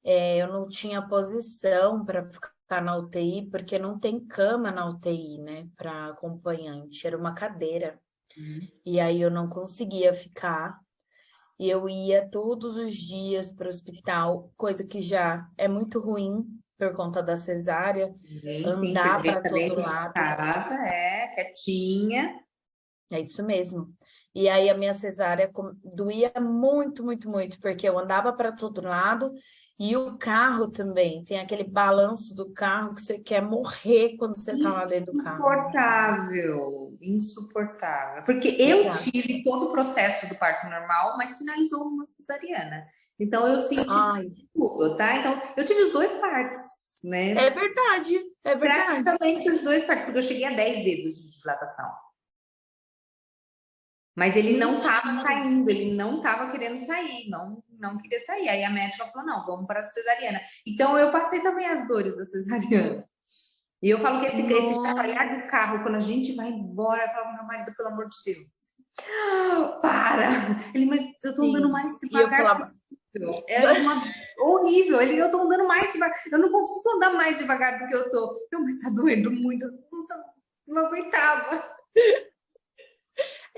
eu não tinha posição para ficar na UTI, porque não tem cama na UTI, né, para acompanhante, era uma cadeira. E aí eu não conseguia ficar. E eu ia todos os dias para o hospital, coisa que já é muito ruim por conta da cesárea, Sim, andar porque para fica todo dentro de lado. casa, quietinha. É isso mesmo. E aí a minha cesárea doía muito, muito, muito, porque eu andava para todo lado e o carro também, tem aquele balanço do carro que você quer morrer quando você tá lá dentro do carro. Insuportável, insuportável. Porque eu Exato. tive todo o processo do parto normal, mas finalizou uma cesariana. Então eu senti Ai, tudo, tá? Então eu tive os dois partos, é né? verdade, é verdade. Praticamente os dois partos, porque eu cheguei a 10 dedos de dilatação. Mas ele não estava Mentira. saindo, ele não estava querendo sair, não queria sair. Aí a médica falou: não, vamos para a cesariana. Então eu passei também as dores da cesariana. E eu falo que esse Nossa. chacoalhar do carro, quando a gente vai embora, eu falo pro meu marido, pelo amor de Deus, para! Ele, mas eu tô andando Sim. mais E eu devagar falava, possível. É uma horrível. Ele, eu tô andando mais devagar. Eu não consigo andar mais devagar do que eu tô. Eu, mas tá doendo muito. Eu não aguentava.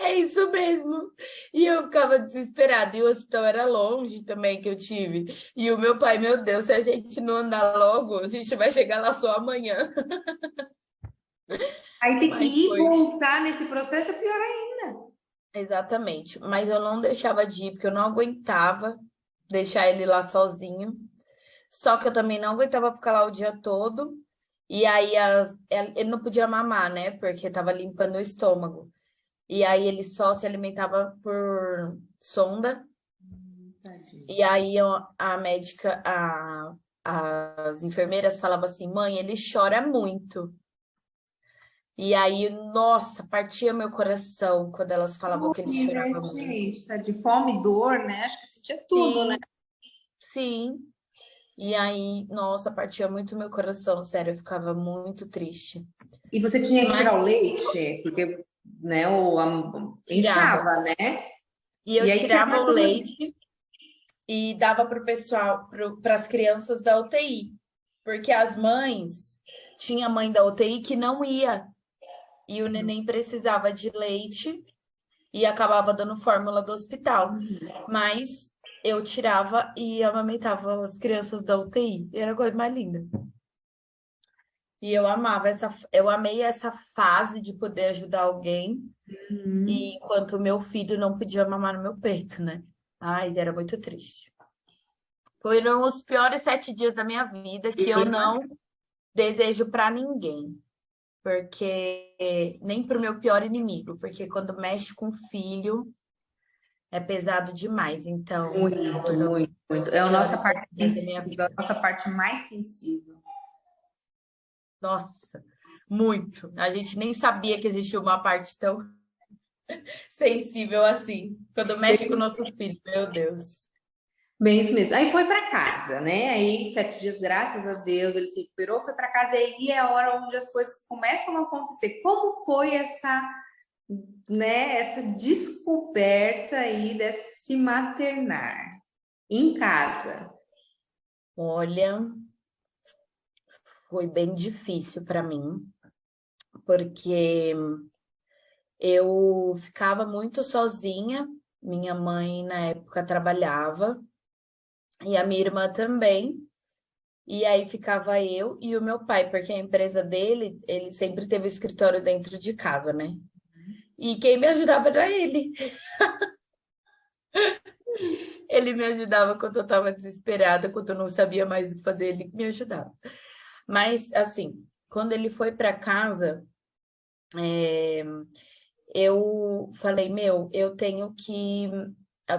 É isso mesmo. E eu ficava desesperada. E o hospital era longe também que eu tive. E o meu pai, meu Deus, se a gente não andar logo, a gente vai chegar lá só amanhã. Aí tem que Mas ir e foi. voltar nesse processo é pior ainda. Exatamente. Mas eu não deixava de ir, porque eu não aguentava deixar ele lá sozinho. Só que eu também não aguentava ficar lá o dia todo. E aí ele não podia mamar, né? Porque tava limpando o estômago. E aí ele só se alimentava por sonda. Tadinho. E aí a médica, as enfermeiras falavam assim, mãe, ele chora muito. E aí, nossa, partia meu coração quando elas falavam que ele Fome, né, chorava muito. gente? Tá de fome, dor, né? Acho que sentia tudo, né? Sim, sim. E aí, nossa, partia muito meu coração, sério, eu ficava muito triste. E você tinha que tirar Mas o leite, porque, né, tirava. inchava, né? E eu E aí tirava o pegava tudo. leite e dava para o pessoal, para as crianças da UTI. Porque as mães, tinha mãe da UTI que não ia. E o neném precisava de leite e acabava dando fórmula do hospital. Mas eu tirava e amamentava as crianças da UTI. E era a coisa mais linda. E eu amava eu amei essa fase de poder ajudar alguém, e enquanto o meu filho não podia mamar no meu peito, né? Ai, era muito triste. Foram os piores 7 dias da minha vida que eu não desejo para ninguém. Porque nem para o meu pior inimigo, porque quando mexe com filho é pesado demais. Então, Muito, foram os muito, muito. É a nossa piores parte 7 dias da minha sensível, a vida. nossa parte mais sensível. Nossa, muito. A gente nem sabia que existia uma parte tão sensível assim. Quando mexe com o nosso filho, meu Deus. Bem, isso mesmo. Aí foi para casa, né? Aí 7 dias, graças a Deus, ele se recuperou, foi para casa e aí é a hora onde as coisas começam a acontecer. Como foi essa descoberta aí desse maternar em casa? Olha, foi bem difícil para mim, porque eu ficava muito sozinha. Minha mãe, na época, trabalhava, e a minha irmã também. E aí ficava eu e o meu pai, porque a empresa dele, ele sempre teve o escritório dentro de casa, né? E quem me ajudava era ele. Ele me ajudava quando eu estava desesperada, quando eu não sabia mais o que fazer, ele me ajudava. Mas, assim, quando ele foi para casa, eu falei, meu, eu tenho que.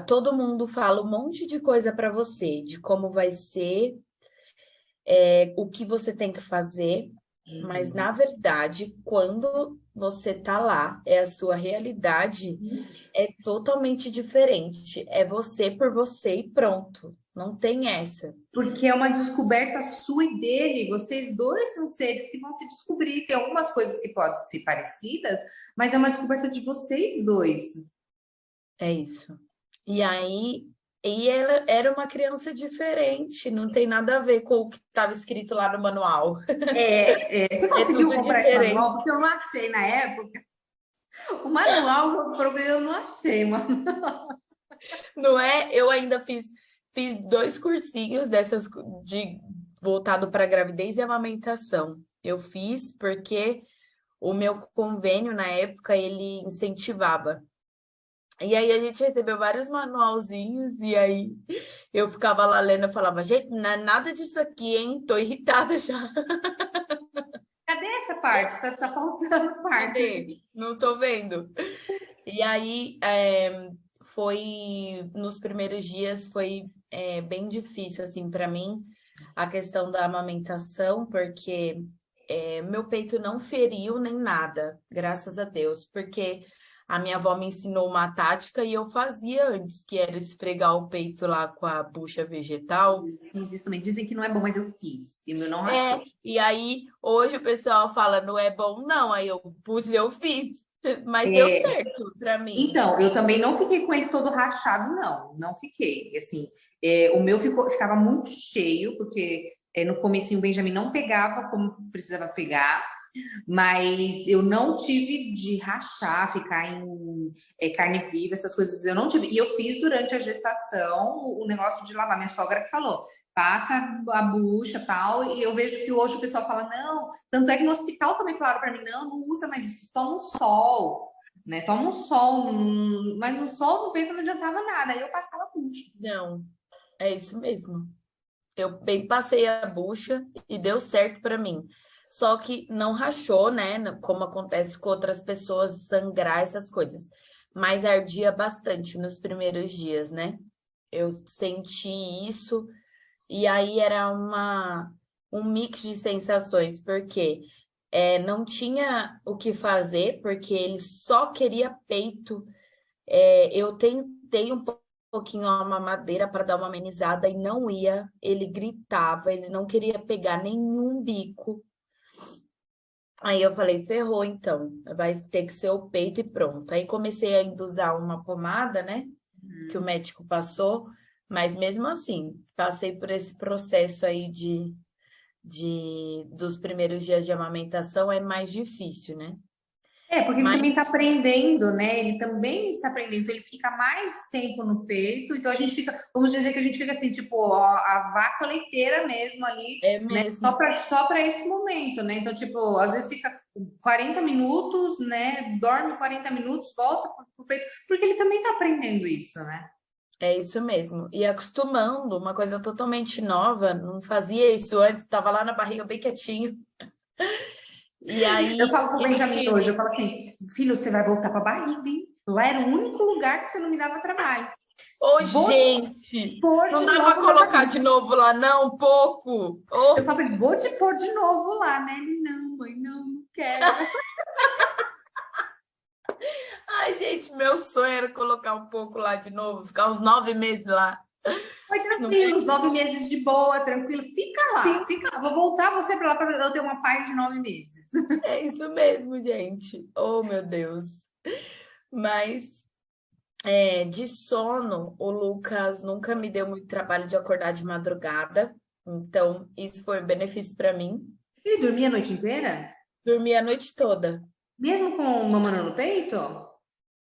Todo mundo fala um monte de coisa para você, de como vai ser, o que você tem que fazer, mas na verdade, quando você tá lá, é a sua realidade, é totalmente diferente. É você por você e pronto. Não tem essa. Porque é uma descoberta sua e dele. Vocês dois são seres que vão se descobrir. Tem algumas coisas que podem ser parecidas, mas é uma descoberta de vocês dois. É isso. E aí, ela era uma criança diferente, não tem nada a ver com o que estava escrito lá no manual. Você É conseguiu tudo comprar esse diferente. manual? Porque eu não achei na época. O manual do programa eu não achei, mano. Não é? Eu ainda fiz 2 cursinhos dessas de voltado para gravidez e amamentação. Eu fiz porque o meu convênio na época ele incentivava. E aí a gente recebeu vários manualzinhos e aí eu ficava lá lendo, eu falava, gente, não é nada disso aqui, hein? Tô irritada já. Cadê essa parte? Tá faltando parte Cadê? aqui. Não tô vendo. E aí, foi nos primeiros dias foi bem difícil assim para mim a questão da amamentação, porque meu peito não feriu nem nada, graças a Deus, porque a minha avó me ensinou uma tática e eu fazia antes, que era esfregar o peito lá com a bucha vegetal. Fiz isso também. Dizem que não é bom, mas eu fiz. E o meu não rachou. E aí hoje o pessoal fala, não é bom, não. Aí eu, putz, eu fiz, mas deu É, certo para mim. então, eu também não fiquei com ele todo rachado, não. Não fiquei. Assim, o meu ficava muito cheio, porque no comecinho o Benjamin não pegava como precisava pegar. Mas eu não tive de rachar, ficar em carne viva, essas coisas eu não tive. E eu fiz durante a gestação o negócio de lavar. Minha sogra que falou, passa a bucha e tal. E eu vejo que hoje o pessoal fala, não. Tanto é que no hospital também falaram para mim, não, não usa mais isso, toma um sol. Né? Toma um sol, mas o sol no peito não adiantava nada. Aí eu passava a bucha. Não, é isso mesmo. Eu bem passei a bucha e deu certo para mim. Só que não rachou, né? Como acontece com outras pessoas, sangrar essas coisas. Mas ardia bastante nos primeiros dias, né? Eu senti isso e aí era um mix de sensações, porque não tinha o que fazer, porque ele só queria peito. Eu tentei um pouquinho a mamadeira para dar uma amenizada e não ia. Ele gritava, ele não queria pegar nenhum bico. Aí eu falei, ferrou então, vai ter que ser o peito e pronto. Aí comecei a usar uma pomada, né, que o médico passou, mas mesmo assim, passei por esse processo aí dos primeiros dias de amamentação, é mais difícil, né? Porque ele Mas também está aprendendo, né? Ele também está aprendendo, então ele fica mais tempo no peito. Então a gente fica, vamos dizer que a gente fica assim, tipo, ó, a vaca leiteira mesmo ali, é né? mesmo, Só para esse momento, né? Então, tipo, às vezes fica 40 minutos, né? Dorme 40 minutos, volta pro peito, porque ele também está aprendendo isso, né? é isso mesmo. E acostumando, uma coisa totalmente nova, não fazia isso antes, estava lá na barriga bem quietinho. E Eu aí falo pro ele Benjamin hoje, eu falo assim, filho, você vai voltar para a barriga, hein? Lá era o único lugar que você não me dava trabalho. Ô, Vou te gente, pôr não de dá para novo na colocar barriga. de novo lá, não, um pouco. Eu Ô, falei, vou te pôr de novo lá, né? Ele, não, mãe, não, não quero. ai, gente, meu sonho era colocar um pouco lá de novo, ficar uns 9 meses lá. Foi Não tranquilo, os 9 meses de boa, tranquilo. tem. Fica lá. Vou voltar você para lá para eu ter uma paz de 9 meses. É isso mesmo, gente. Oh, meu Deus. Mas de sono, o Lucas nunca me deu muito trabalho de acordar de madrugada. Então, isso foi um benefício para mim. Ele dormia a noite inteira? Dormia a noite toda. Mesmo com mamãe no peito?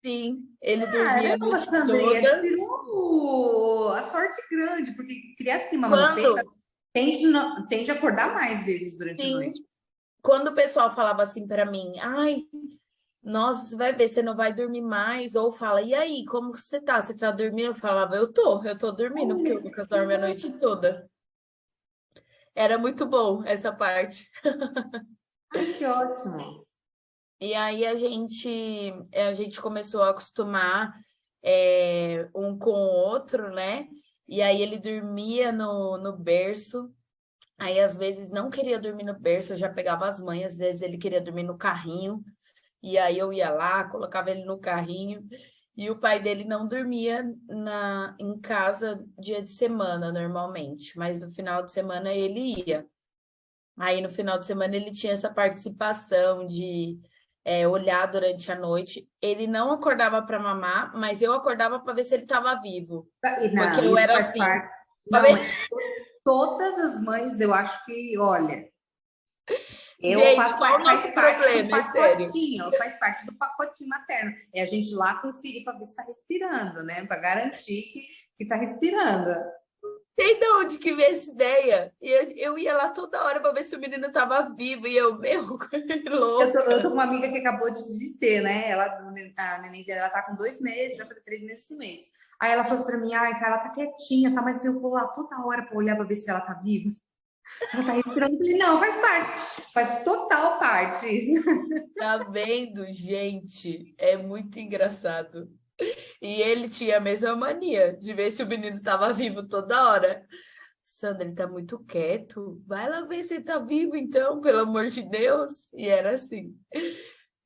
Sim, ele dormia a Caramba, noite Sandrinha, toda. tirou a sorte grande, porque criança que mama no peito Quando, tende a acordar mais vezes durante a sim, noite. quando o pessoal falava assim para mim, ai, nossa, você vai ver, você não vai dormir mais. Ou fala, e aí, como que você tá? Você tá dormindo? Eu falava, eu tô dormindo, porque Olha, o Lucas que dorme a noite massa. toda. Era muito bom essa parte. Ai, que ótimo. E aí a gente começou a acostumar um com o outro, né? E aí ele dormia no berço. Aí às vezes não queria dormir no berço, eu já pegava as manhas, às vezes ele queria dormir no carrinho. E aí eu ia lá, colocava ele no carrinho. E o pai dele não dormia em casa dia de semana, normalmente, mas no final de semana ele ia. Aí no final de semana ele tinha essa participação de olhar durante a noite. Ele não acordava para mamar, mas eu acordava para ver se ele estava vivo. Porque Não, eu isso era faz assim, parte. pra Não, ver- é. Todas as mães, eu acho que, olha, eu gente, faço, qual o faz nosso parte do problema? É sério. pacotinho, faz parte do pacotinho materno. É a gente ir lá conferir para ver se está respirando, né? Para garantir que está respirando. Sei de onde que veio essa ideia. E eu ia lá toda hora para ver se o menino estava vivo. E eu, meu, Eu tô com louca. uma amiga que acabou de ter, né? A nenenzinha, ela tá com 2 meses, vai fazer 3 meses esse mês. Aí ela falou assim pra mim, ai, cara, ela tá quietinha, tá? Mas eu vou lá toda hora pra olhar pra ver se ela tá viva. Se ela tá respirando. Eu falei, não, faz parte. Faz total parte isso. Tá vendo, gente? É muito engraçado. E ele tinha a mesma mania de ver se o menino estava vivo toda hora. Sandra, ele tá muito quieto. Vai lá ver se ele tá vivo, então, pelo amor de Deus. E era assim.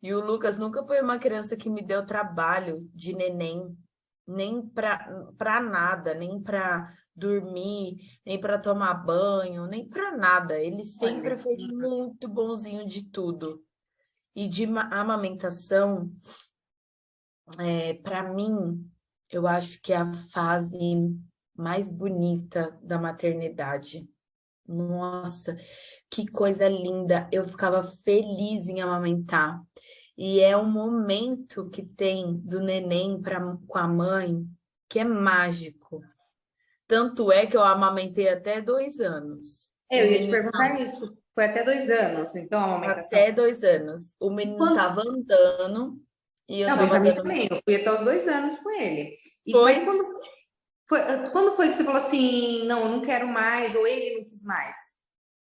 E o Lucas nunca foi uma criança que me deu trabalho de neném, nem para nada, nem para dormir, nem para tomar banho, nem para nada. Ele sempre Olha, foi muito bonzinho de tudo. E de amamentação, para mim, eu acho que é a fase mais bonita da maternidade. Nossa, que coisa linda. Eu ficava feliz em amamentar. E é um momento que tem do neném com a mãe que é mágico. Tanto é que eu amamentei até 2 anos. O Eu ia te menino perguntar isso. Foi até 2 anos, então, a amamentação. até 2 anos. O menino Quando... estava andando e eu Não, o estava Benjamin dando. também. Eu fui até os 2 anos com ele. Foi, Mas foi, quando foi que você falou assim, não, eu não quero mais, ou ele não quis mais?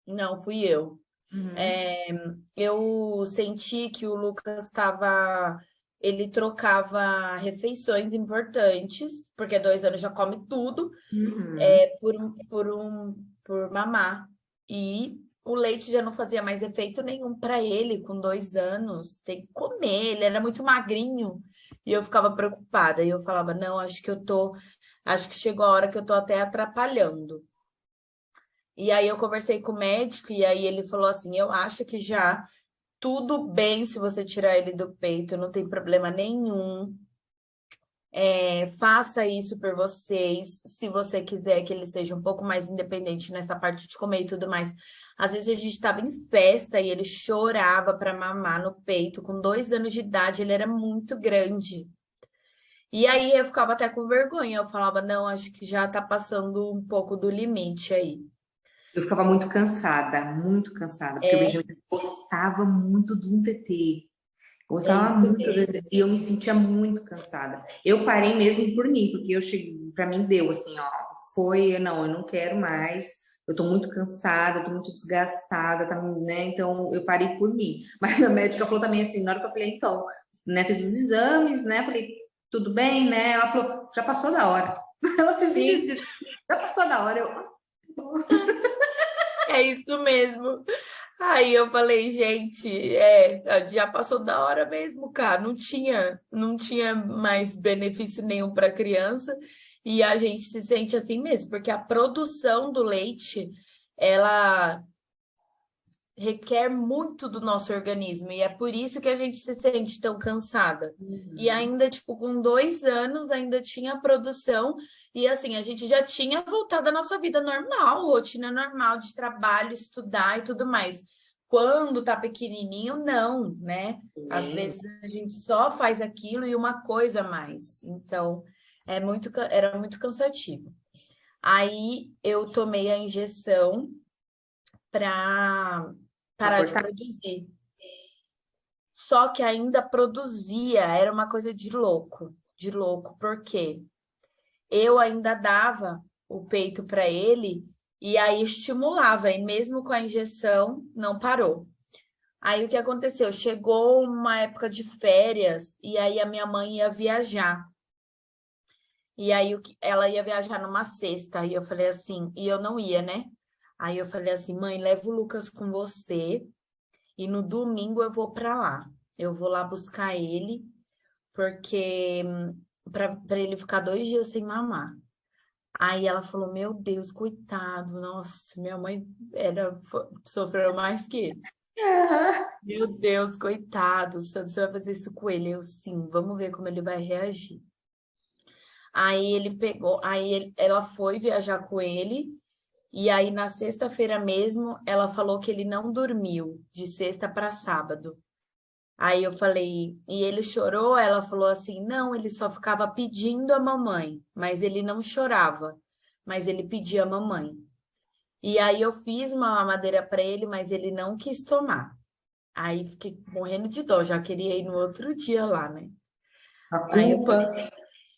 não, fui eu. Uhum. É, eu senti que o Lucas estava. Ele trocava refeições importantes, porque 2 anos já come tudo, Uhum. por mamar. E o leite já não fazia mais efeito nenhum para ele, com 2 anos. Tem que comer, ele era muito magrinho. E eu ficava preocupada. E eu falava, não, acho que chegou a hora que eu tô até atrapalhando. E aí eu conversei com o médico, e aí ele falou assim: eu acho que já tudo bem se você tirar ele do peito, não tem problema nenhum. Faça isso por vocês, se você quiser que ele seja um pouco mais independente nessa parte de comer e tudo mais. Às vezes a gente estava em festa e ele chorava para mamar no peito, com 2 anos de idade, ele era muito grande. E aí eu ficava até com vergonha, eu falava, não, acho que já tá passando um pouco do limite aí. Eu ficava muito cansada, porque o É, Benjamin gostava muito de um TT. é Gostava isso muito mesmo. e eu me sentia muito cansada. Eu parei mesmo por mim, porque eu cheguei, para mim deu assim, ó, foi, não, eu não quero mais. Eu tô muito cansada, tô muito desgastada, tá, né? Então eu parei por mim. Mas a médica falou também assim, na hora que eu falei, então, né, fiz os exames, né? Falei, tudo bem, né? Ela falou, já passou da hora. Ela fez Sim, isso, já passou da hora. é isso mesmo. Aí eu falei, gente, já passou da hora mesmo, cara. Não tinha mais benefício nenhum para a criança e a gente se sente assim mesmo, porque a produção do leite, ela requer muito do nosso organismo e é por isso que a gente se sente tão cansada. E ainda, tipo, com 2 anos, ainda tinha produção e assim, a gente já tinha voltado à nossa vida normal, rotina normal de trabalho, estudar e tudo mais. Quando tá pequenininho, não, né? Às Sim. vezes a gente só faz aquilo e uma coisa a mais. Então, era muito cansativo. Aí eu tomei a injeção para Pra parar de cortar. produzir. Só que ainda produzia, era uma coisa de louco, porque eu ainda dava o peito para ele e aí estimulava, e mesmo com a injeção, não parou. Aí o que aconteceu? Chegou uma época de férias e aí a minha mãe ia viajar. E aí ela ia viajar numa sexta, e eu falei assim, e eu não ia, né? Aí eu falei assim, mãe, leva o Lucas com você. E no domingo eu vou para lá. Eu vou lá buscar ele, porque para ele ficar 2 dias sem mamar. Aí ela falou: Meu Deus, coitado, nossa, minha mãe sofreu mais que ele. Meu Deus, coitado, você vai fazer isso com ele? Eu sim, vamos ver como ele vai reagir. Aí ele pegou, ela foi viajar com ele. E aí, na sexta-feira mesmo, ela falou que ele não dormiu, de sexta para sábado. Aí eu falei, e ele chorou? Ela falou assim: não, ele só ficava pedindo a mamãe, mas ele não chorava, mas ele pedia a mamãe. E aí eu fiz uma mamadeira para ele, mas ele não quis tomar. Aí fiquei morrendo de dó, já queria ir no outro dia lá, né? A Aí eu culpa. falei,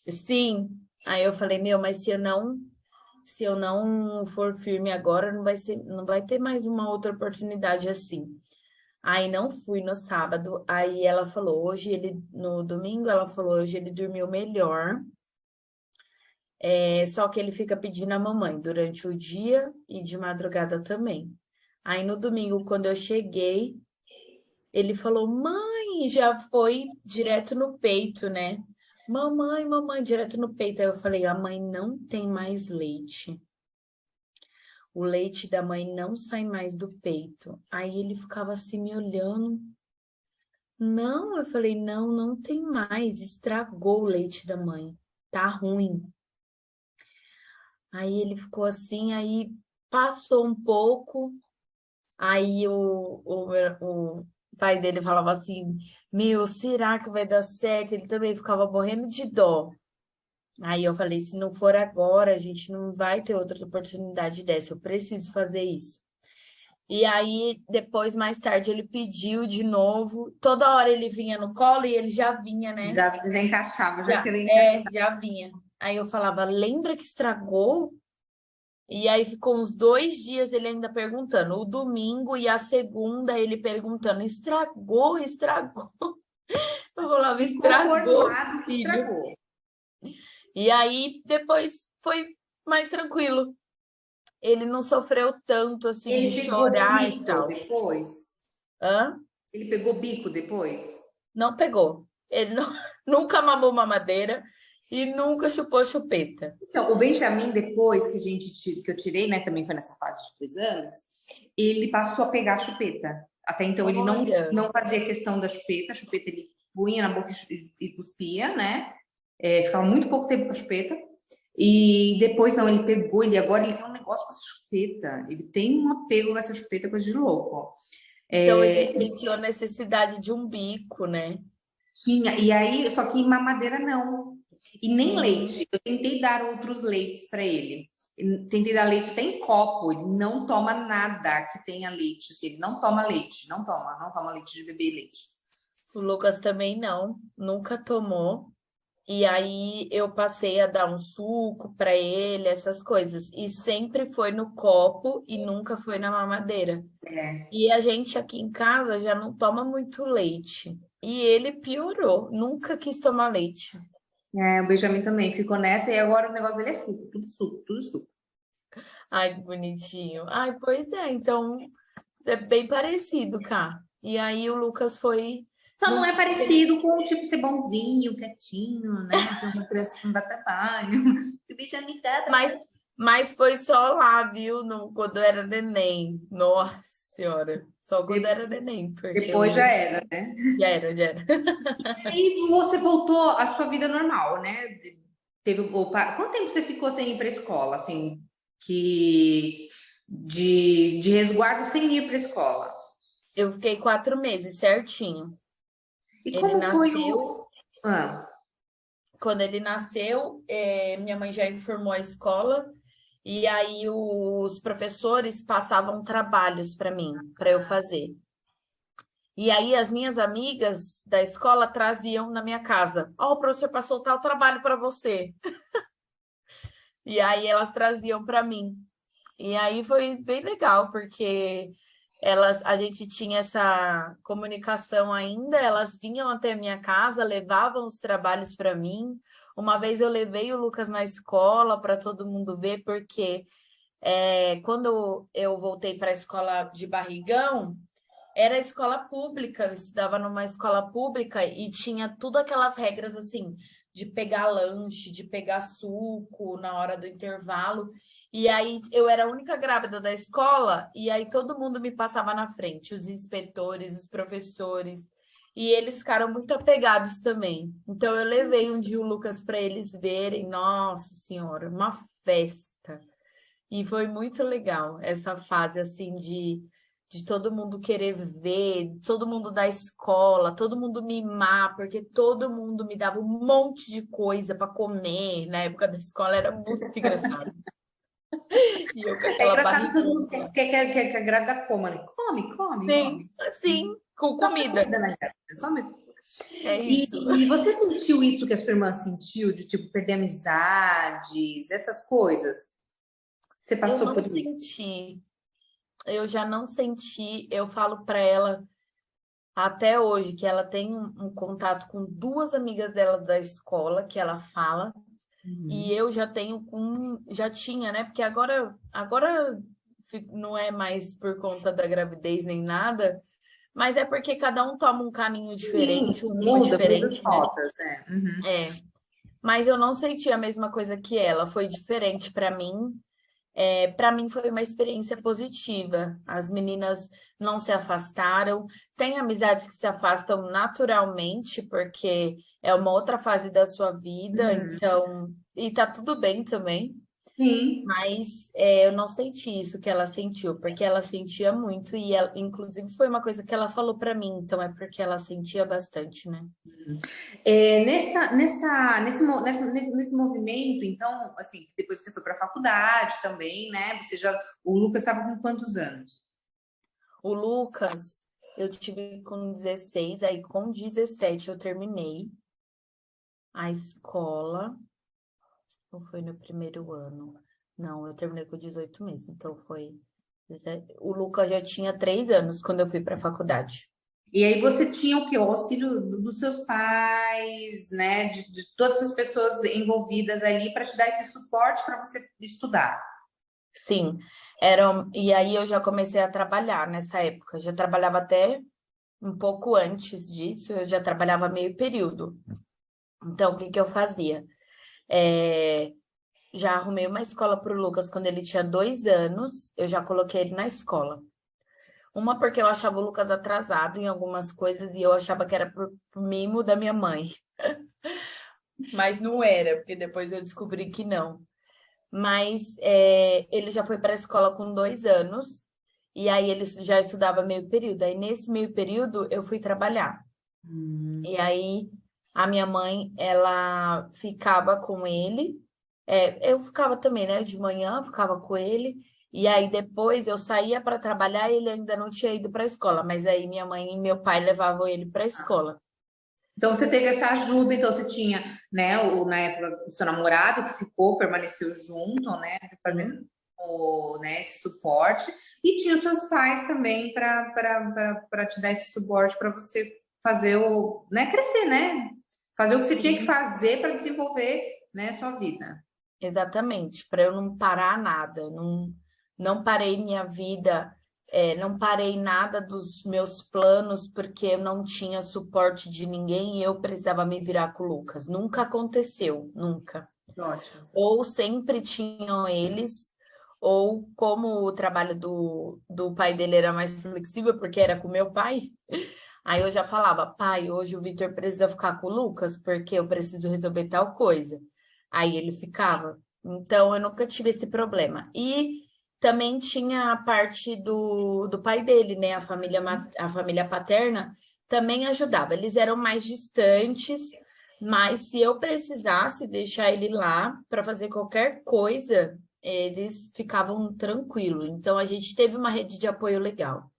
sim. Aí eu falei, meu, mas se eu não for firme agora, não vai ter mais uma outra oportunidade assim. Aí não fui no sábado. Aí ela falou, no domingo, ela falou, hoje ele dormiu melhor. Só que ele fica pedindo a mamãe durante o dia e de madrugada também. Aí no domingo, quando eu cheguei, ele falou, mãe, já foi direto no peito, né? Mamãe, mamãe, direto no peito. Aí eu falei, a mãe não tem mais leite. O leite da mãe não sai mais do peito. Aí ele ficava assim me olhando. Não, eu falei, não, não tem mais. Estragou o leite da mãe. Tá ruim. Aí ele ficou assim, aí passou um pouco, aí o pai dele falava assim, meu, será que vai dar certo? Ele também ficava morrendo de dó. Aí eu falei, se não for agora, a gente não vai ter outra oportunidade dessa, eu preciso fazer isso. E aí, depois, mais tarde, ele pediu de novo. Toda hora ele vinha no colo e ele já vinha, né? Já encaixava, já queria encaixar. Já vinha. Aí eu falava, lembra que estragou? E aí ficou uns 2 dias ele ainda perguntando. O domingo e a segunda ele perguntando, estragou, estragou. Eu falava, Ficou estragou, formado que filho. estragou. E aí, depois foi mais tranquilo. Ele não sofreu tanto, assim, Ele de pegou chorar e bico tal. depois? Hã? Ele pegou bico depois? Não pegou. Ele nunca mamou mamadeira e nunca chupou chupeta. Então, o Benjamin, depois que eu tirei, né, também foi nessa fase de 2 anos, ele passou a pegar a chupeta. Até então ele Olha, não fazia questão da chupeta, a chupeta ele punha na boca e cuspia, né? Ficava muito pouco tempo com a chupeta. E depois, não, ele pegou, agora ele tem um negócio com essa chupeta. Ele tem um apego com essa chupeta, coisa de louco. então ele sentiu a necessidade de um bico, né? Tinha, e aí, só que mamadeira não. E nem Uhum. leite. Eu tentei dar outros leites para ele. Tentei dar leite até em copo. Ele não toma nada que tenha leite. Assim, ele não toma leite. Não toma leite de bebê e leite. O Lucas também não, nunca tomou. E aí eu passei a dar um suco para ele, essas coisas. E sempre foi no copo e nunca foi na mamadeira. É. E a gente aqui em casa já não toma muito leite. E ele piorou, nunca quis tomar leite. O Benjamin também ficou nessa e agora o negócio dele é suco. Tudo suco, tudo suco. Ai, que bonitinho. Ai, pois é, então é bem parecido, cá. E aí o Lucas foi. Só não Não, é parecido com o tipo ser bonzinho, quietinho, né? Ter uma criança que não dá trabalho. O Benjamin dá mas, trabalho. mas foi só lá, viu? No, quando era neném. Nossa Senhora. Só quando era neném, porque Depois já era, né? já era, já era. E você voltou à sua vida normal, né? Quanto tempo você ficou sem ir para a escola, assim, de resguardo sem ir para a escola? Eu fiquei 4 meses certinho. E Ele como foi o. nasceu. Ah, Quando ele nasceu, minha mãe já informou a escola. E aí os professores passavam trabalhos para mim, para eu fazer. E aí as minhas amigas da escola traziam na minha casa. Ó, o professor passou tal trabalho para você. E aí elas traziam para mim. E aí foi bem legal, porque a gente tinha essa comunicação ainda, elas vinham até a minha casa, levavam os trabalhos para mim. Uma vez eu levei o Lucas na escola para todo mundo ver, porque quando eu voltei para a escola de Barrigão, era escola pública, eu estudava numa escola pública e tinha tudo aquelas regras assim, de pegar lanche, de pegar suco na hora do intervalo. E aí eu era a única grávida da escola, e aí todo mundo me passava na frente, os inspetores, os professores, e eles ficaram muito apegados também. Então eu levei um dia o Lucas para eles verem, nossa senhora, uma festa. E foi muito legal essa fase assim de todo mundo querer ver, todo mundo da escola, todo mundo mimar, porque todo mundo me dava um monte de coisa para comer. Na época da escola era muito engraçado. E eu com é aquela engraçado que todo mundo barrigona. quer que a grávida coma, né? Come, come, Sim, come. assim, com Só me comida. comida na grávida, só me. É E, isso. e você sentiu isso que a sua irmã sentiu, de tipo perder amizades, essas coisas? Você Eu passou não por isso? senti. Eu já não senti. Eu falo para ela até hoje que ela tem um contato com duas amigas dela da escola que ela fala. E eu já tenho já tinha, né? Porque agora não é mais por conta da gravidez nem nada, mas é porque cada um toma um caminho Sim, diferente, um rumo muda as diferente, né? rotas, é. Uhum. É. Mas eu não senti a mesma coisa que ela, foi diferente para mim. Para mim foi uma experiência positiva. As meninas não se afastaram. Tem amizades que se afastam naturalmente, porque é uma outra fase da sua vida, então, e tá tudo bem também. Sim. Mas eu não senti isso que ela sentiu, porque ela sentia muito e ela, inclusive foi uma coisa que ela falou para mim, então é porque ela sentia bastante, né? Nesse movimento, então, assim, depois você foi para a faculdade também, né? O Lucas estava com quantos anos? O Lucas, eu tive com 16, aí com 17 eu terminei a escola, ou foi no primeiro ano? Não, eu terminei com 18 meses, então foi 17. O Lucas já tinha 3 anos quando eu fui para a faculdade. E aí você tinha o quê? O auxílio dos seus pais, né? De todas as pessoas envolvidas ali para te dar esse suporte para você estudar. Sim, e aí eu já comecei a trabalhar nessa época, já trabalhava até um pouco antes disso, eu já trabalhava meio período. Então, o que que eu fazia? É, já arrumei uma escola para o Lucas quando ele tinha 2 anos, eu já coloquei ele na escola. Uma porque eu achava o Lucas atrasado em algumas coisas e eu achava que era por mimo da minha mãe. Mas não era, porque depois eu descobri que não. Mas ele já foi para a escola com 2 anos, e aí ele já estudava meio período. Aí nesse meio período eu fui trabalhar. E aí a minha mãe, ela ficava com ele. Eu ficava também, né? De manhã, eu ficava com ele. E aí depois eu saía para trabalhar e ele ainda não tinha ido para a escola. Mas aí minha mãe e meu pai levavam ele para a escola. Então você teve essa ajuda, então você tinha, né, na época o seu namorado que ficou, permaneceu junto, né, fazendo Sim, né, esse suporte, e tinha os seus pais também para te dar esse suporte para você fazer né, crescer, né? Fazer o que você tinha que sim, fazer para desenvolver, né, sua vida. exatamente. Para eu não parar nada. Não, não parei minha vida, não parei nada dos meus planos porque eu não tinha suporte de ninguém e eu precisava me virar com o Lucas. Nunca aconteceu, nunca. Ótimo. Ou sempre tinham eles, ou como o trabalho do pai dele era mais flexível, porque era com meu pai, aí eu já falava, pai, hoje o Vitor precisa ficar com o Lucas, porque eu preciso resolver tal coisa. Aí ele ficava. Então eu nunca tive esse problema. E também tinha a parte do pai dele, né? A família paterna também ajudava. Eles eram mais distantes, mas se eu precisasse deixar ele lá para fazer qualquer coisa, eles ficavam tranquilos. Então a gente teve uma rede de apoio legal,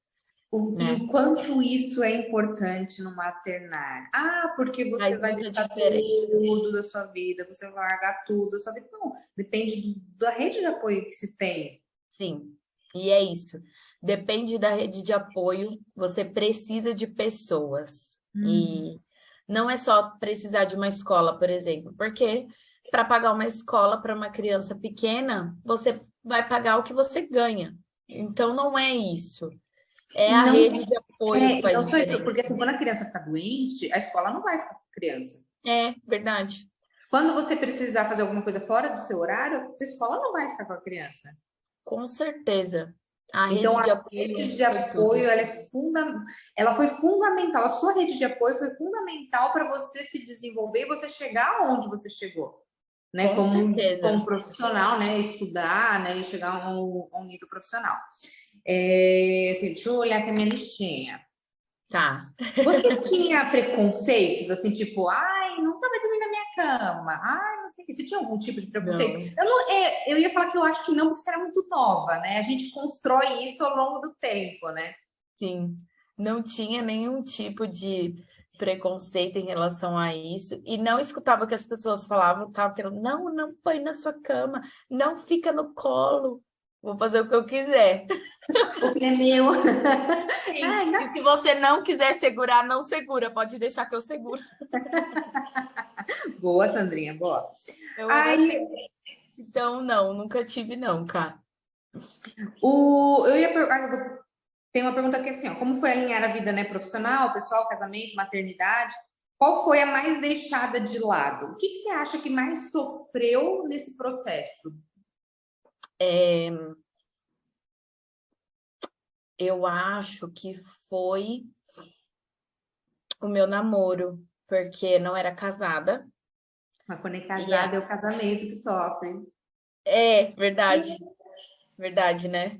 E né? o quanto isso é importante no maternar. Ah, porque você Faz vai muita deixar diferença. tudo da sua vida, você vai largar tudo da sua vida. Não, depende da rede de apoio que se tem. Sim, e é isso. Depende da rede de apoio, você precisa de pessoas. E não é só precisar de uma escola, por exemplo, porque para pagar uma escola para uma criança pequena, você vai pagar o que você ganha. Então não é isso. É E a não, rede de apoio que e faz não só isso, diferença. porque assim, quando a criança fica doente, a escola não vai ficar com a criança. É, verdade. Quando você precisar fazer alguma coisa fora do seu horário, a escola não vai ficar com a criança. Com certeza. A Então, rede a de rede apoio de foi tudo. apoio, ela foi fundamental. A sua rede de apoio foi fundamental para você se desenvolver e você chegar onde você chegou, né? Com Como certeza. profissional, né? Estudar, né? E chegar a um nível profissional. Deixa eu olhar aqui a minha listinha. Tá. Você tinha preconceitos, assim, tipo, ai, nunca vai dormir na minha cama, ai, não sei o que. Você tinha algum tipo de preconceito? Não. Eu ia falar que eu acho que não, porque você era muito nova, né? A gente constrói isso ao longo do tempo, né? Sim, não tinha nenhum tipo de preconceito em relação a isso e não escutava o que as pessoas falavam, tava querendo, não, não põe na sua cama, não fica no colo, vou fazer o que eu quiser. O filho é meu. Sim, Ai, e se você não quiser segurar, não segura, pode deixar que eu seguro. boa, Sandrinha, boa. Eu era assim. Aí, Então, não, nunca tive não, cara. eu ia tem uma pergunta aqui assim, ó, como foi alinhar a vida, né, profissional, pessoal, casamento, maternidade? Qual foi a mais deixada de lado? O que que você acha que mais sofreu nesse processo? É, eu acho que foi o meu namoro, porque não era casada. Mas quando é E casado, é o casamento que sofre. É, verdade, verdade, né?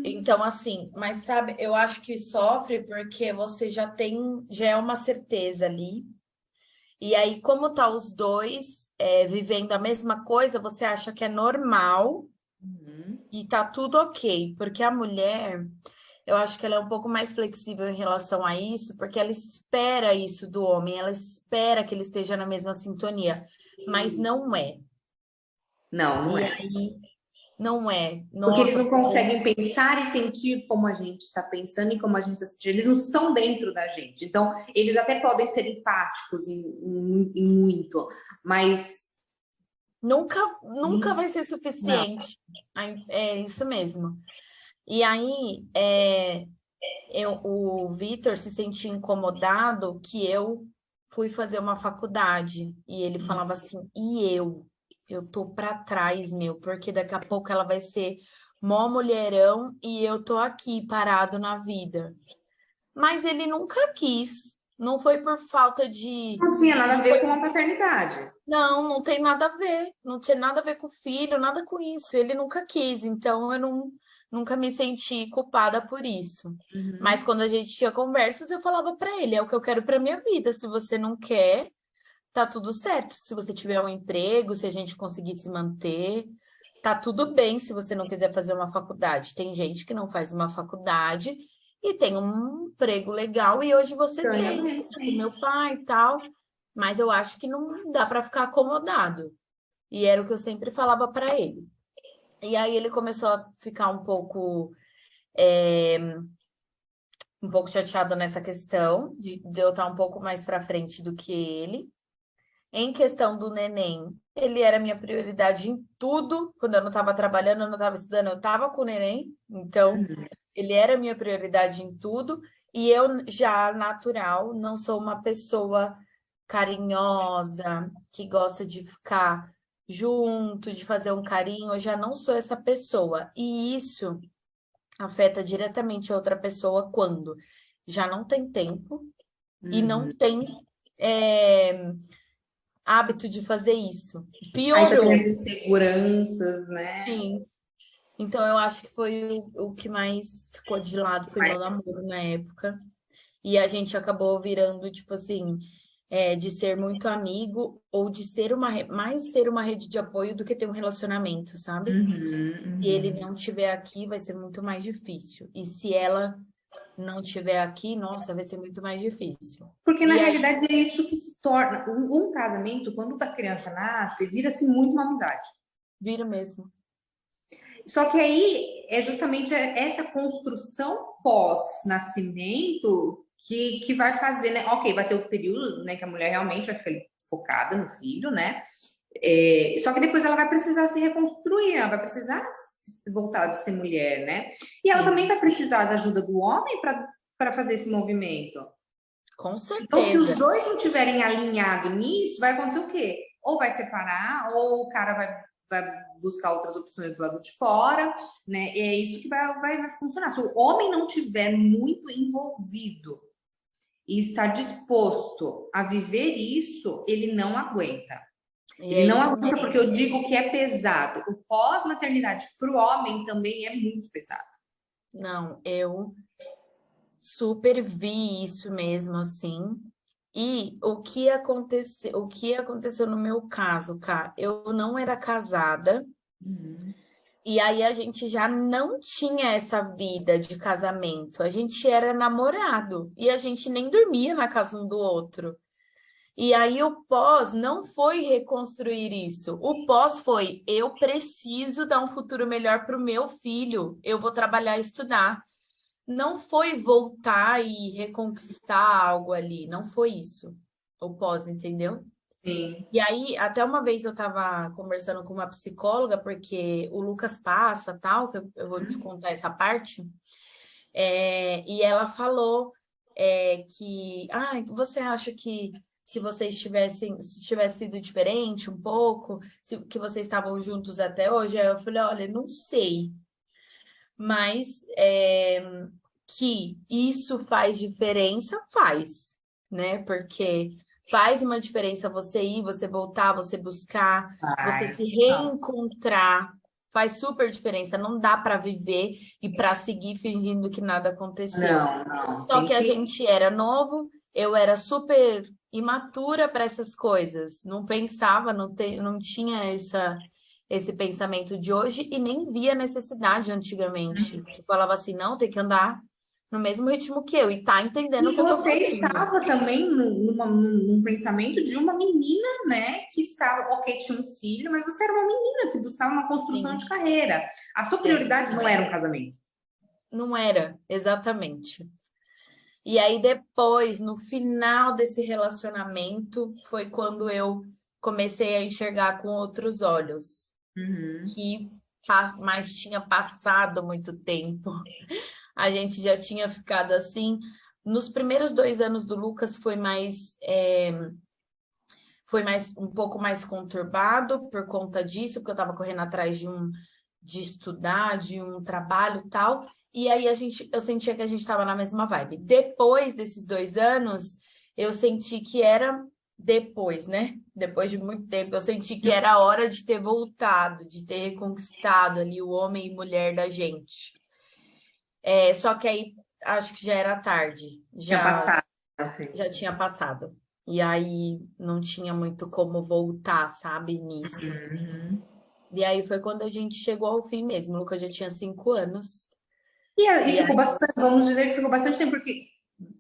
Então, assim, mas sabe, eu acho que sofre porque você já tem, já é uma certeza ali. E aí, como tá os dois vivendo a mesma coisa, você acha que é normal Uhum. e tá tudo ok. Porque a mulher, eu acho que ela é um pouco mais flexível em relação a isso, porque ela espera isso do homem, ela espera que ele esteja na mesma sintonia, mas não é. Não, não E é. aí, não é. Porque eles Nossa, não conseguem pensar e sentir como a gente está pensando e como a gente está sentindo. Eles não estão dentro da gente. Então, eles até podem ser empáticos em muito, mas nunca, nunca vai ser não. suficiente. É isso mesmo. E aí, o Vitor se sentia incomodado que eu fui fazer uma faculdade. E ele falava assim, e eu? Eu tô para trás, meu, porque daqui a pouco ela vai ser mó mulherão e eu tô aqui parado na vida. Mas ele nunca quis. Não foi por falta de. Não tinha nada a Não ver foi. com a paternidade. Não, não tem nada a ver. Não tinha nada a ver com o filho, nada com isso. Ele nunca quis, então eu não, nunca me senti culpada por isso. Mas Uhum. quando a gente tinha conversas, eu falava para ele, é o que eu quero para minha vida. Se você não quer, tá tudo certo. Se você tiver um emprego, se a gente conseguir se manter, tá tudo bem se você não quiser fazer uma faculdade. Tem gente que não faz uma faculdade e tem um emprego legal e hoje você Ganha tem, bem, com sim. meu pai e tal, mas eu acho que não dá para ficar acomodado. E era o que eu sempre falava para ele. E aí ele começou a ficar um pouco chateado nessa questão de eu estar um pouco mais para frente do que ele. Em questão do neném, ele era minha prioridade em tudo. Quando eu não estava trabalhando, eu não estava estudando, eu estava com o neném. Então, ele era minha prioridade em tudo. E eu, já natural, não sou uma pessoa carinhosa, que gosta de ficar junto, de fazer um carinho. Eu já não sou essa pessoa. E isso afeta diretamente a outra pessoa quando já não tem tempo e não Uhum. tem. é, hábito de fazer isso. Aí já tem as Piorou, inseguranças, né? sim. Então eu acho que foi o que mais ficou de lado, foi meu namoro na época. E a gente acabou virando, tipo assim, de ser muito amigo ou de ser mais ser uma rede de apoio do que ter um relacionamento, sabe? Uhum, Se ele uhum. não estiver aqui, vai ser muito mais difícil. E se ela não estiver aqui, nossa, vai ser muito mais difícil. Porque na E aí, realidade é isso que se torna um casamento, quando a criança nasce, vira-se muito uma amizade. vira mesmo. Só que aí é justamente essa construção pós-nascimento que vai fazer, né? Ok, vai ter o período, né, que a mulher realmente vai ficar ali focada no filho, né? Só que depois ela vai precisar se reconstruir, ela vai precisar se voltar de ser mulher, né? E ela também Sim, vai precisar da ajuda do homem para fazer esse movimento. com Então, se os certeza. dois não tiverem alinhado nisso, vai acontecer o quê? Ou vai separar, ou o cara vai buscar outras opções do lado de fora, né? E é isso que vai funcionar. Se o homem não tiver muito envolvido e estar disposto a viver isso, ele não aguenta. E Ele é não isso aguenta mesmo. porque eu digo que é pesado. O pós-maternidade para o homem também é muito pesado. Não, eu super vi isso mesmo, assim. E o que aconteceu no meu caso, cara, eu não era casada, Uhum. e aí a gente já não tinha essa vida de casamento. A gente era namorado e a gente nem dormia na casa um do outro. E aí o pós não foi reconstruir isso. O pós foi: eu preciso dar um futuro melhor para o meu filho. Eu vou trabalhar e estudar. Não foi voltar e reconquistar algo ali. Não foi isso. O pós, entendeu? Sim. E aí, até uma vez eu estava conversando com uma psicóloga, porque o Lucas passa, tal, que eu vou te contar essa parte, e ela falou que, você acha que se vocês tivessem, se tivesse sido diferente um pouco, que vocês estavam juntos até hoje? Aí eu falei, olha, não sei, mas que isso faz diferença, faz, né? Porque faz uma diferença você ir, você voltar, você buscar, você se Não, reencontrar. Faz super diferença. Não dá para viver e para seguir fingindo que nada aconteceu. não, Só tem que a que. gente era novo, eu era super imatura para essas coisas. Não pensava, não tinha esse pensamento de hoje e nem via necessidade antigamente. Eu falava assim, não, tem que andar no mesmo ritmo que eu e tá entendendo o E que eu tô você fazendo. estava também num pensamento de uma menina, né? Que estava, ok, tinha um filho, mas você era uma menina que buscava uma construção de Sim, carreira. A sua é. prioridade não era um casamento. Não era, exatamente. E aí depois, no final desse relacionamento, foi quando eu comecei a enxergar com outros olhos, Uhum. que mais tinha passado muito tempo. A gente já tinha ficado assim. Nos primeiros 2 anos do Lucas foi mais um pouco mais conturbado por conta disso, porque eu estava correndo atrás de estudar, de um trabalho e tal. E aí eu sentia que a gente estava na mesma vibe. Depois desses 2 anos, eu senti que era depois, né? Depois de muito tempo, eu senti que era a hora de ter voltado, de ter reconquistado ali o homem e mulher da gente. Só que aí acho que já era tarde, Tinha já passado. já tinha passado. E aí não tinha muito como voltar, sabe, nisso. Uhum. E aí foi quando a gente chegou ao fim mesmo. O Lucas já tinha 5 anos. E E ficou aí, bastante, vamos dizer que ficou bastante tempo, porque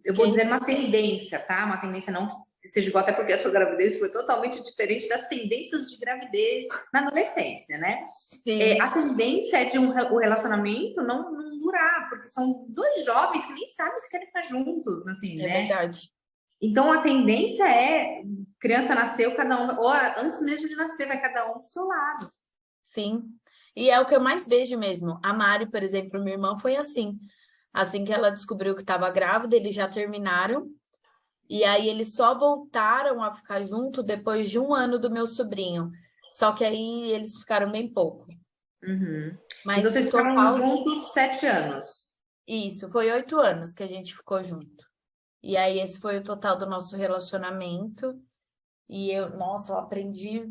eu vou dizer quê? uma tendência, tá? Uma tendência não que seja igual, até porque a sua gravidez foi totalmente diferente das tendências de gravidez na adolescência, né? A Sim, tendência é de o relacionamento não durar, porque são dois jovens que nem sabem se querem ficar juntos, assim, é né? verdade. Então a tendência é criança nasceu, cada um, ou antes mesmo de nascer, vai cada um pro seu lado. Sim. E é o que eu mais vejo mesmo. A Mari, por exemplo, minha irmã, foi assim. Assim que ela descobriu que estava grávida, eles já terminaram. E aí eles só voltaram a ficar junto depois de 1 ano do meu sobrinho. Só que aí eles ficaram bem pouco. Uhum. Então Mas vocês o ficaram total, juntos 7 anos. isso, foi 8 anos que a gente ficou junto. E aí esse foi o total do nosso relacionamento. E nossa, eu aprendi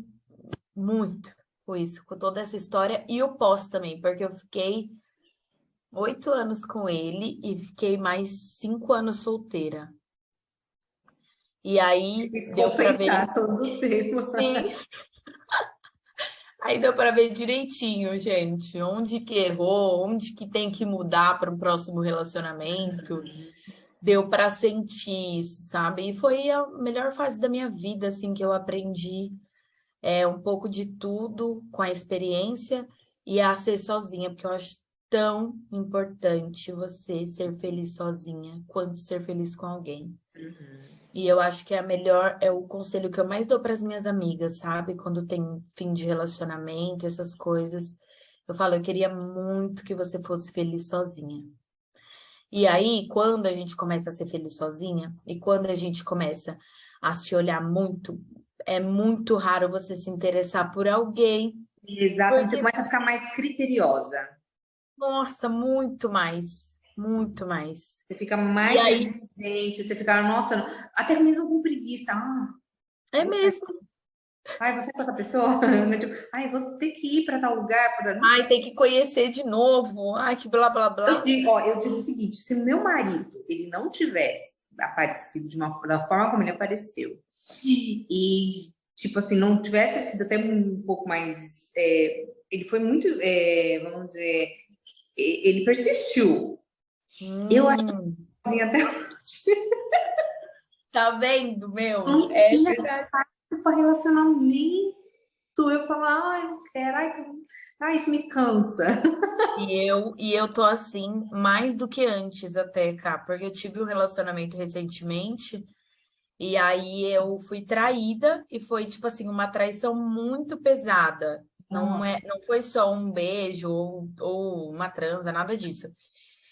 muito com isso, com toda essa história. E o pós também, porque eu fiquei 8 anos com ele e fiquei mais 5 anos solteira. E aí Quis deu para ver, compensar todo o tempo. sim, aí deu para ver direitinho, gente, onde que errou, onde que tem que mudar para um próximo relacionamento. Deu para sentir isso, sabe? E foi a melhor fase da minha vida, assim, que eu aprendi um pouco de tudo com a experiência e a ser sozinha, porque eu acho tão importante você ser feliz sozinha quanto ser feliz com alguém. E eu acho que é o conselho que eu mais dou para as minhas amigas, sabe? Quando tem fim de relacionamento, essas coisas. Eu falo, eu queria muito que você fosse feliz sozinha. E aí, quando a gente começa a ser feliz sozinha, e quando a gente começa a se olhar muito, é muito raro você se interessar por alguém, Exato, você porque, começa a ficar mais criteriosa. nossa, muito mais, muito mais. Você fica E mais aí, exigente, você fica, nossa, até mesmo com preguiça. é Vou sair. mesmo. Vou sair com essa pessoa. Né? Tipo, vou ter que ir para tal lugar. Ai, tem que conhecer de novo. Ai, que blá, blá, blá. Eu digo o seguinte: se meu marido ele não tivesse aparecido da forma como ele apareceu, e tipo assim, não tivesse sido até um pouco mais. Ele foi muito, vamos dizer, ele persistiu. Eu acho Hum, que assim, até tá vendo, meu? não É tinha verdade. para relacionamento. Eu falo, não quero, isso me cansa. E eu tô assim mais do que antes até, cá, porque eu tive um relacionamento recentemente e aí eu fui traída e foi tipo assim uma traição muito pesada. Nossa. Não foi só um beijo ou uma transa, nada disso.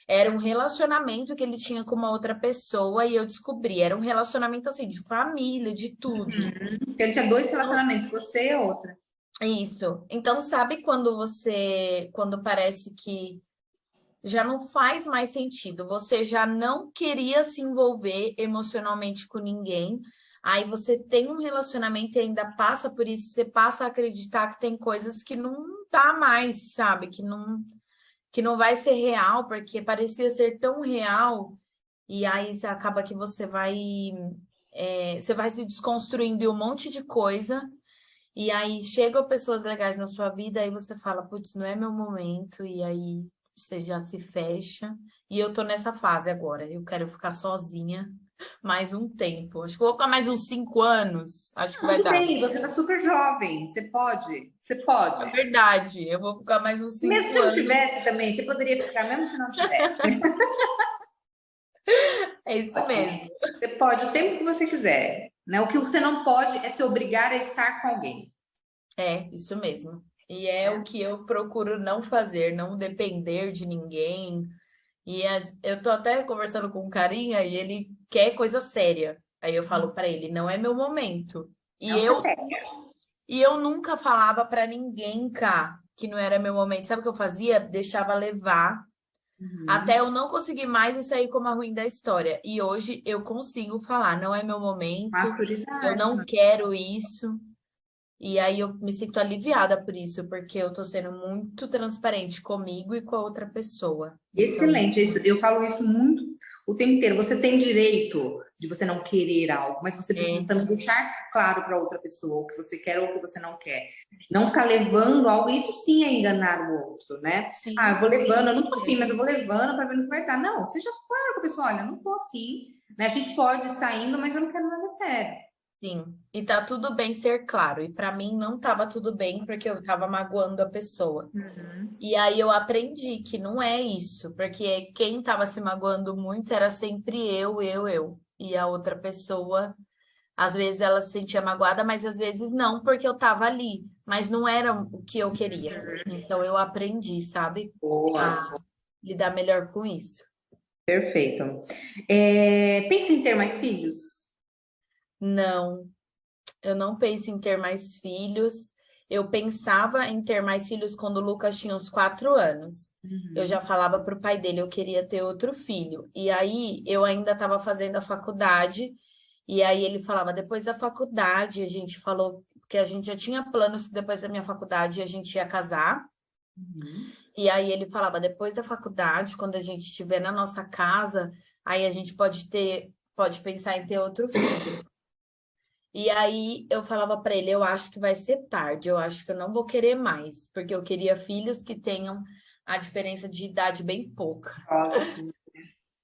Era um relacionamento que ele tinha com uma outra pessoa e eu descobri, era um relacionamento assim de família, de tudo. Então, ele tinha dois relacionamentos, você e a outra. Isso. Então, sabe quando parece que já não faz mais sentido, você já não queria se envolver emocionalmente com ninguém, Aí você tem um relacionamento e ainda passa por isso, você passa a acreditar que tem coisas que não dá mais, sabe? Que não vai ser real, porque parecia ser tão real, e aí acaba que você vai se desconstruindo em um monte de coisa, e aí chegam pessoas legais na sua vida, aí você fala, putz, não é meu momento, e aí você já se fecha. E eu tô nessa fase agora, eu quero ficar sozinha mais um tempo. Acho que eu vou ficar mais uns 5 anos, acho que vai Tudo dar. bem, você está super jovem, você É pode. verdade, eu vou ficar mais uns Mesmo 5 se não anos. tivesse também, você poderia ficar, mesmo se não tivesse. É isso Pode. mesmo. Você pode o tempo que você quiser, né? O que você não pode é se obrigar a estar com alguém. É, isso mesmo. E é o Né? que eu procuro não fazer, não depender de ninguém. Eu tô até conversando com um carinha e ele quer coisa séria. Aí eu falo para ele, não é meu momento. E Não se eu apega. e eu nunca falava para ninguém, cá, que não era meu momento. Sabe o que eu fazia? Deixava levar até Uhum. eu não conseguir mais e sair como a ruim da história. E hoje eu consigo falar, não é meu momento, eu Maturidade. não quero isso. E aí eu me sinto aliviada por isso, porque eu tô sendo muito transparente comigo e com a outra pessoa. Então, Excelente. Eu falo isso muito o tempo inteiro. Você tem direito de você não querer algo, mas você precisa é, também deixar claro para outra pessoa o que você quer ou o que você não quer. Não ficar levando algo, isso sim é enganar o outro, né? Ah, eu sim, vou levando, eu não tô afim, é, mas eu vou levando para ver no que vai dar. Não, seja claro com a pessoa, olha, eu não tô afim, né? A gente pode ir saindo, mas eu não quero nada sério. sim. E tá tudo bem ser claro. E para mim não tava tudo bem porque eu tava magoando a pessoa. Uhum. E aí eu aprendi que não é isso, porque quem tava se magoando muito era sempre eu. E a outra pessoa, às vezes ela se sentia magoada, mas às vezes não, porque eu tava ali. Mas não era o que eu queria. Então eu aprendi, sabe? A Boa, lidar melhor com isso. perfeito. Pensa em ter mais filhos? Não, eu não penso em ter mais filhos. Eu pensava em ter mais filhos quando o Lucas tinha uns 4 anos. Eu já Uhum. falava para o pai dele, eu queria ter outro filho. E aí eu ainda estava fazendo a faculdade. E aí ele falava, depois da faculdade, a gente falou que a gente já tinha planos que depois da minha faculdade a gente ia casar. Uhum. E aí ele falava, depois da faculdade, quando a gente estiver na nossa casa, aí a gente pode pensar em ter outro filho. E aí eu falava para ele, eu acho que vai ser tarde, eu acho que eu não vou querer mais, porque eu queria filhos que tenham a diferença de idade bem pouca. Próximo.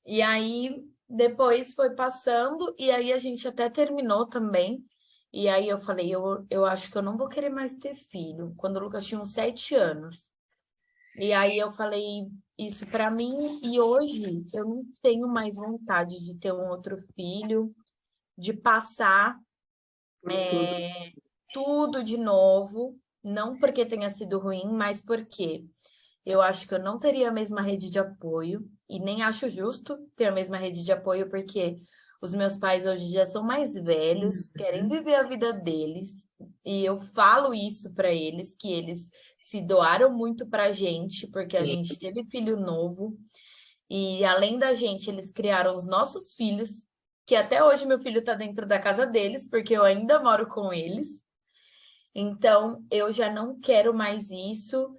E aí depois foi passando e aí a gente até terminou também. E aí eu falei, eu acho que eu não vou querer mais ter filho, quando o Lucas tinha uns 7 anos. E aí eu falei isso para mim e hoje eu não tenho mais vontade de ter um outro filho, de passar Por tudo. tudo de novo, não porque tenha sido ruim, mas porque eu acho que eu não teria a mesma rede de apoio e nem acho justo ter a mesma rede de apoio, porque os meus pais hoje já são mais velhos, querem viver a vida deles, e eu falo isso para eles, que eles se doaram muito para a gente, porque a gente teve filho novo, e além da gente, eles criaram os nossos filhos, que até hoje meu filho está dentro da casa deles, porque eu ainda moro com eles. Então, eu já não quero mais isso.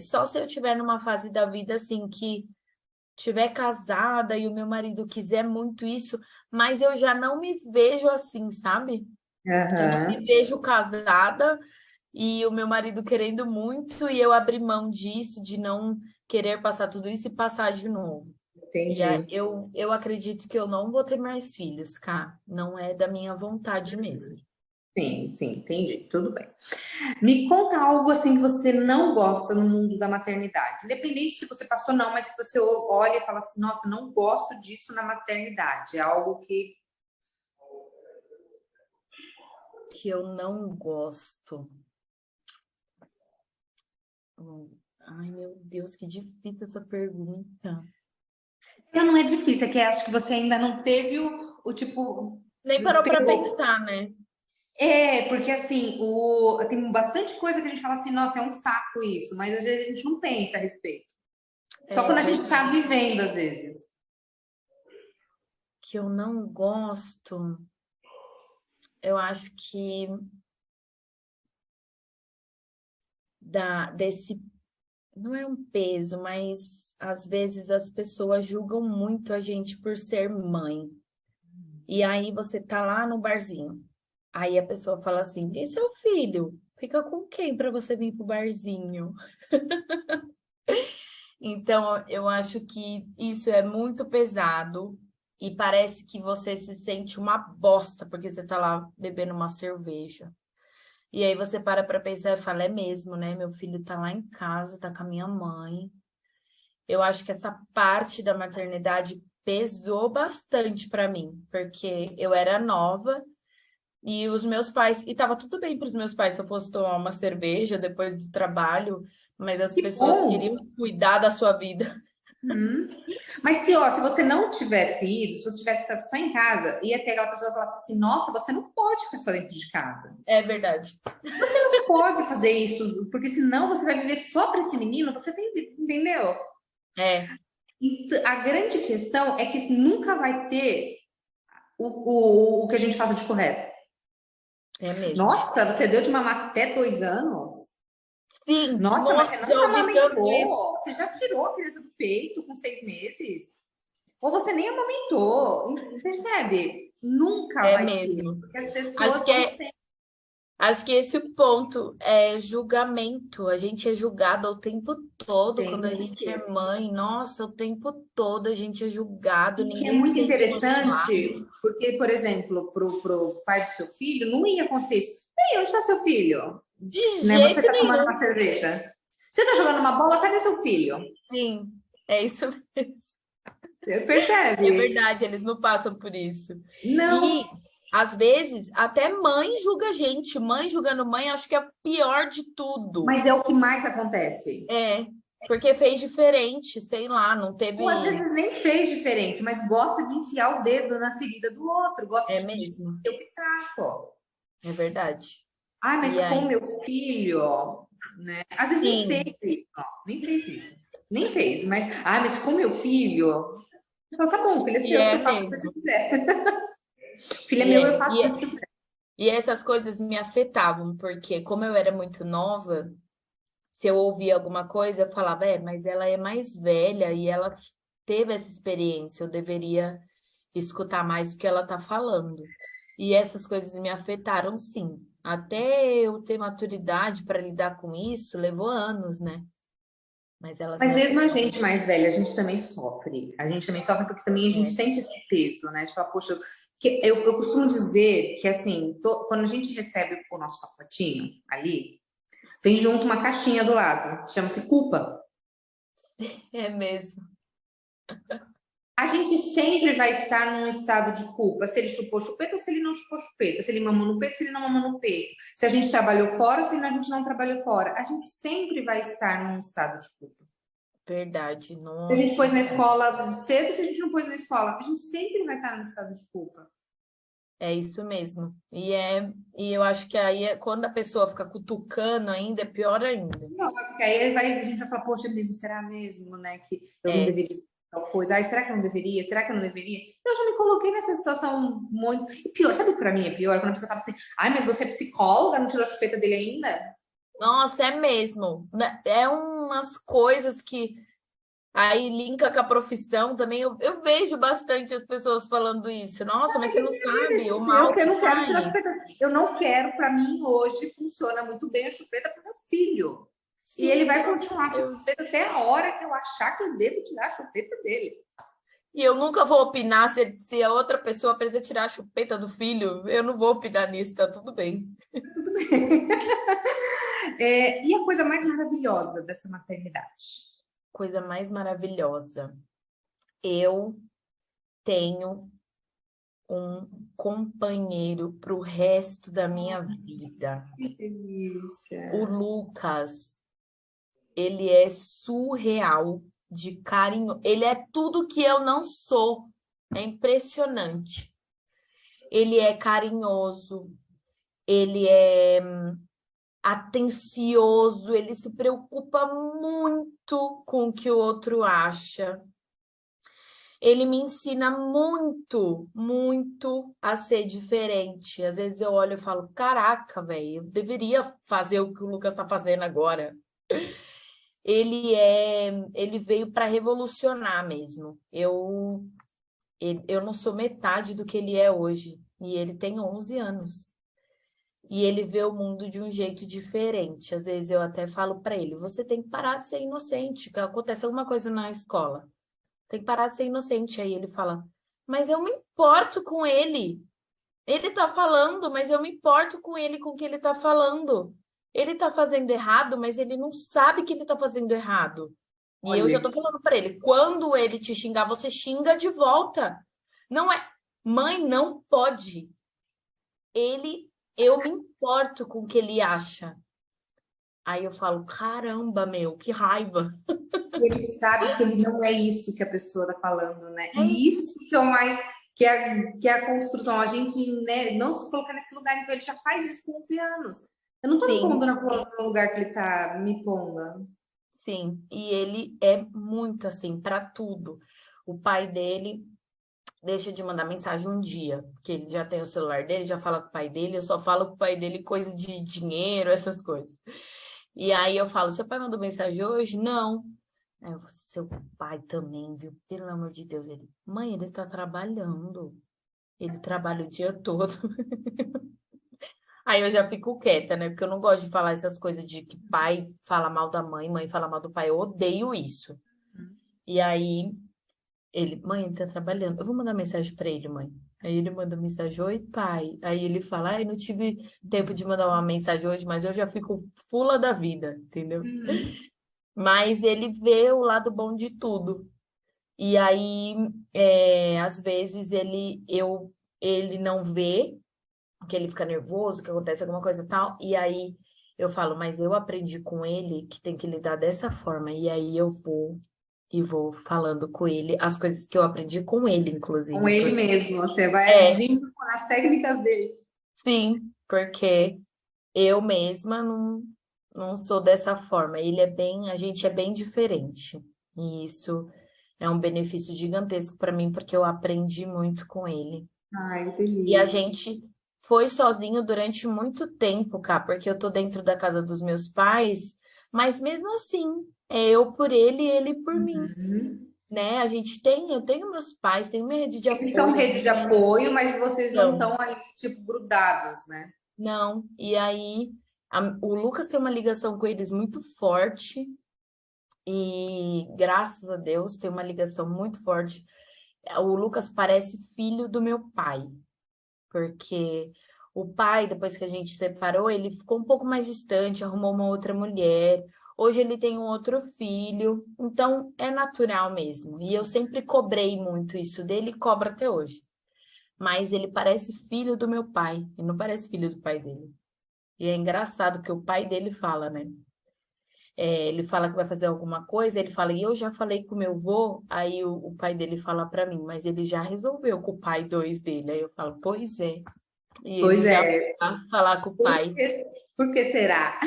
Só se eu estiver numa fase da vida assim que tiver casada e o meu marido quiser muito isso, mas eu já não me vejo assim, sabe? Eu não me Aham, vejo casada e o meu marido querendo muito e eu abrir mão disso, de não querer passar tudo isso e passar de novo. entendi. Eu acredito que eu não vou ter mais filhos, cá. Não é da minha vontade mesmo. Sim, sim, entendi. Tudo bem. Me conta algo assim que você não gosta no mundo da maternidade. Independente se você passou ou não, mas se você olha e fala assim, nossa, não gosto disso na maternidade. É algo que. Que eu não gosto. Ai, meu Deus, que difícil essa pergunta. Não é difícil, é que acho que você ainda não teve o tipo. Nem parou para pensar, né? Porque assim, tem bastante coisa que a gente fala assim, nossa, é um saco isso, mas às vezes a gente não pensa a respeito. Só É quando a gente está verdade. vivendo, às vezes. Que eu não gosto. eu acho que desse, não é um peso, mas às vezes as pessoas julgam muito a gente por ser mãe. E aí você tá lá no barzinho. Aí a pessoa fala assim: e seu filho? Fica com quem para você vir pro barzinho? Então, eu acho que isso é muito pesado e parece que você se sente uma bosta porque você tá lá bebendo uma cerveja. E aí você para pensar e fala: é mesmo, né? Meu filho tá lá em casa, tá com a minha mãe. Eu acho que essa parte da maternidade pesou bastante para mim, porque eu era nova e os meus pais, e tava tudo bem para os meus pais se eu fosse tomar uma cerveja depois do trabalho, mas as Que pessoas bom! queriam cuidar da sua vida. Hum. Mas se você não tivesse ido, se você tivesse ficado só em casa, ia ter aquela pessoa que falasse assim, nossa, você não pode ficar só dentro de casa. É verdade. Não pode fazer isso, porque senão você vai viver só para esse menino, você tem, entendeu? É, E a grande questão é que nunca vai ter o que a gente faça de correto. é mesmo. Nossa, você deu de mamar até 2 anos? Sim, Nossa, mas você nossa, eu nunca ouvi tanto isso. amamentou? Você já tirou a criança do peito com 6 meses? Ou você nem amamentou? Percebe? Nunca É vai ter, mesmo. porque as Acho pessoas que vão é, sempre. acho que esse ponto é julgamento. A gente é julgado o tempo todo quando a gente é mãe. Nossa, o tempo todo a gente é julgado, E que é ninguém muito entende o nosso interessante, lado. porque, por exemplo, pro pai do seu filho, não ia acontecer isso. Ei, onde está seu filho? De Né? Você jeito está tomando uma nenhum. cerveja? Você está jogando uma bola? Cadê seu filho? Sim, é isso mesmo. É Percebe? verdade, eles não passam por isso. Não, E, às vezes, até mãe julga a gente. Mãe julgando mãe, acho que é o pior de tudo. mas é o que mais acontece. É, porque fez diferente, sei lá, não Ou às teve. vezes nem fez diferente, mas gosta de enfiar o dedo na ferida do outro, gosta É de mesmo, ter o pitaco. é verdade. Ai, mas E com aí, meu filho, né? Às vezes nem fez sim, isso, ó, nem fez isso. Nem fez, mas, mas com meu filho, eu falo, tá bom, filho é e seu, é você faz o que você mesmo. quiser. Filho é E meu, eu é, faço e, o é- que eu quiser. e essas coisas me afetavam, porque como eu era muito nova, se eu ouvia alguma coisa, eu falava, mas ela é mais velha e ela teve essa experiência, eu deveria escutar mais o que ela está falando. E essas coisas me afetaram, sim. Até eu ter maturidade para lidar com isso, levou anos, né? Mas elas Mas me mesmo a afetaram. gente mais velha, a gente também sofre. A gente também sofre porque também a gente É, sente esse peso, né? De falar, poxa, que eu costumo dizer que assim, quando a gente recebe o nosso pacotinho ali, vem junto uma caixinha do lado, chama-se culpa. é mesmo. A gente sempre vai estar num estado de culpa, se ele chupou chupeta ou se ele não chupou chupeta, se ele mamou no peito, se ele não mamou no peito, se a gente trabalhou fora ou se a gente não trabalhou fora. A gente sempre vai estar num estado de culpa. Verdade. Se a gente Nossa. pôs na escola cedo, se a gente não pôs na escola, a gente sempre vai estar num estado de culpa. É isso mesmo. E eu acho que aí quando a pessoa fica cutucando ainda, é pior ainda. Não, porque aí a gente vai falar, poxa, mesmo, será mesmo, né, que eu não É. deveria fazer tal coisa? Ai, será que eu não deveria? Será que eu não deveria? Eu já me coloquei nessa situação muito. E pior, sabe o que pra mim é pior? Quando a pessoa fala assim, ai, mas você é psicóloga, não tirou a chupeta dele ainda? Nossa, é mesmo. É umas coisas que aí linka com a profissão também. Eu vejo bastante as pessoas falando isso. Nossa, mas você não sabe o Eu mal que que não quero tirar a faz. chupeta. Eu não quero, para mim, hoje funciona muito bem a chupeta para meu filho. E ele Sim, vai graças a continuar com a Deus. chupeta até a hora que eu achar que eu devo tirar a chupeta dele. E eu nunca vou opinar se a outra pessoa precisa tirar a chupeta do filho. Eu não vou opinar nisso, tá tudo bem. Tudo bem. E a coisa mais maravilhosa dessa maternidade? Coisa mais maravilhosa. Eu tenho um companheiro para o resto da minha vida. Que delícia. O Lucas, ele é surreal de carinho. Ele é tudo que eu não sou. É impressionante. Ele é carinhoso, ele é atencioso, ele se preocupa muito com o que o outro acha. Ele me ensina muito, muito a ser diferente. Às vezes eu olho e falo, caraca, velho, eu deveria fazer o que o Lucas está fazendo agora. Ele veio para revolucionar mesmo. Eu não sou metade do que ele é hoje. E ele tem 11 anos. E ele vê o mundo de um jeito diferente. Às vezes eu até falo para ele, você tem que parar de ser inocente. Que acontece alguma coisa na escola. Tem que parar de ser inocente. Aí ele fala, mas eu me importo com ele. Ele tá falando, mas eu me importo com ele, com o que ele tá falando. Ele tá fazendo errado, mas ele não sabe que ele tá fazendo errado. E eu já Olha, tô falando para ele, quando ele te xingar, você xinga de volta. Não é, mãe, não pode. Eu me importo com o que ele acha. Aí eu falo, caramba, meu, que raiva. ele sabe que ele não é isso que a pessoa está falando, né? É E isso. isso que é o mais que é a construção, a gente, né, não se colocar nesse lugar, então ele já faz isso com 11 anos. Eu não estou me pondo Sim, no lugar que ele está me pondo. sim. E ele é muito assim, para tudo. O pai dele deixa de mandar mensagem um dia, porque ele já tem o celular dele, já fala com o pai dele, eu só falo com o pai dele coisa de dinheiro, essas coisas. E aí eu falo, seu pai mandou mensagem hoje? Não. Aí eu falo, seu pai também, viu? Pelo amor de Deus, ele, mãe, ele tá trabalhando. Ele trabalha o dia todo. Aí eu já fico quieta, né? Porque eu não gosto de falar essas coisas de que pai fala mal da mãe, mãe fala mal do pai. Eu odeio isso. E aí ele, mãe, ele tá trabalhando. Eu vou mandar mensagem pra ele, mãe. Aí ele manda mensagem, oi, pai. Aí ele fala, ai, não tive tempo de mandar uma mensagem hoje, mas eu já fico fula da vida, entendeu? Mas ele vê o lado bom de tudo. E aí, às vezes, ele não vê, que ele fica nervoso, que acontece alguma coisa e tal. E aí eu falo, mas eu aprendi com ele que tem que lidar dessa forma. E aí eu vou falando com ele as coisas que eu aprendi com ele, Com inclusive. ele mesmo, você vai É, agindo nas técnicas dele. sim, porque eu mesma não sou dessa forma. A gente é bem diferente. E isso é um benefício gigantesco para mim, porque eu aprendi muito com ele. Ai, que E a delícia. gente foi sozinho durante muito tempo, cá, porque eu tô dentro da casa dos meus pais, mas mesmo assim, é eu por ele e ele por mim, Uhum. né? Eu tenho meus pais, tenho minha rede de Eles são apoio. rede de apoio, mas vocês não Então, estão ali, tipo, grudados, né? não. E aí, o Lucas tem uma ligação com eles muito forte, e graças a Deus tem uma ligação muito forte. O Lucas parece filho do meu pai. Porque o pai, depois que a gente separou, ele ficou um pouco mais distante, arrumou uma outra mulher. Hoje ele tem um outro filho, então é natural mesmo. E eu sempre cobrei muito isso dele e cobro até hoje. Mas ele parece filho do meu pai, e não parece filho do pai dele. E é engraçado que o pai dele fala, né? Ele fala que vai fazer alguma coisa, ele fala, e eu já falei com meu vô, aí o pai dele fala para mim, mas ele já resolveu com o pai dois dele. Aí eu falo, pois é. E Pois ele já é, vai falar com o pai. por que será?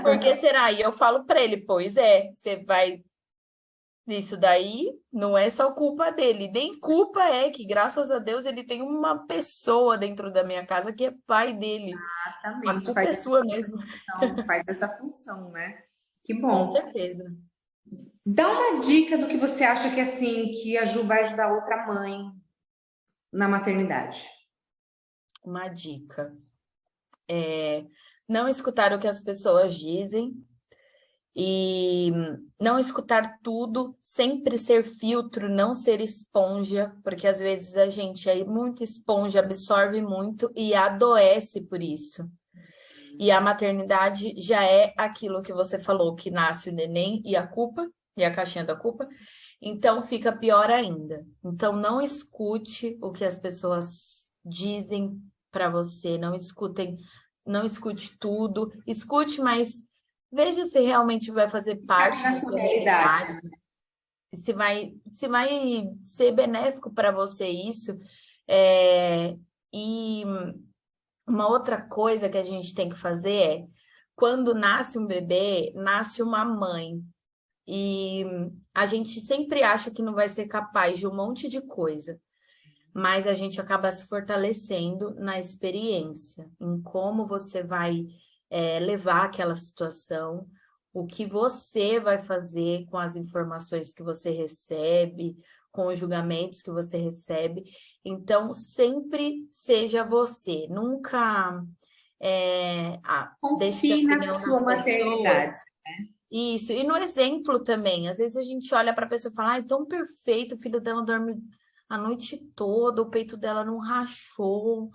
Por que será? E eu falo para ele, pois é, você vai. Isso daí não é só culpa dele, nem culpa é que, graças a Deus, ele tem uma pessoa dentro da minha casa que é pai dele. A Exatamente, culpa é sua mesmo. faz essa função, né? Que Com bom. certeza. Dá uma dica do que você acha que assim, que a Ju vai ajudar outra mãe na maternidade. Uma dica. Não escutar o que as pessoas dizem, e não escutar tudo, sempre ser filtro, não ser esponja, porque às vezes a gente é muito esponja, absorve muito e adoece por isso. E a maternidade já é aquilo que você falou, que nasce o neném e a culpa, e a caixinha da culpa, então fica pior ainda. Então não escute o que as pessoas dizem para você, não escute tudo, escute, mas veja se realmente vai fazer Cabe parte na da sua sua realidade. realidade, se vai ser benéfico para você isso. E uma outra coisa que a gente tem que fazer é, quando nasce um bebê, nasce uma mãe. E a gente sempre acha que não vai ser capaz de um monte de coisa, mas a gente acaba se fortalecendo na experiência, em como você vai levar aquela situação, o que você vai fazer com as informações que você recebe, com os julgamentos que você recebe. Então, sempre seja você, nunca deixe que a Confie na opinião das sua maternidade. pessoas. Isso, e no exemplo também, às vezes a gente olha para a pessoa e fala, ai, tão perfeito, o filho dela dorme a noite toda, o peito dela não rachou,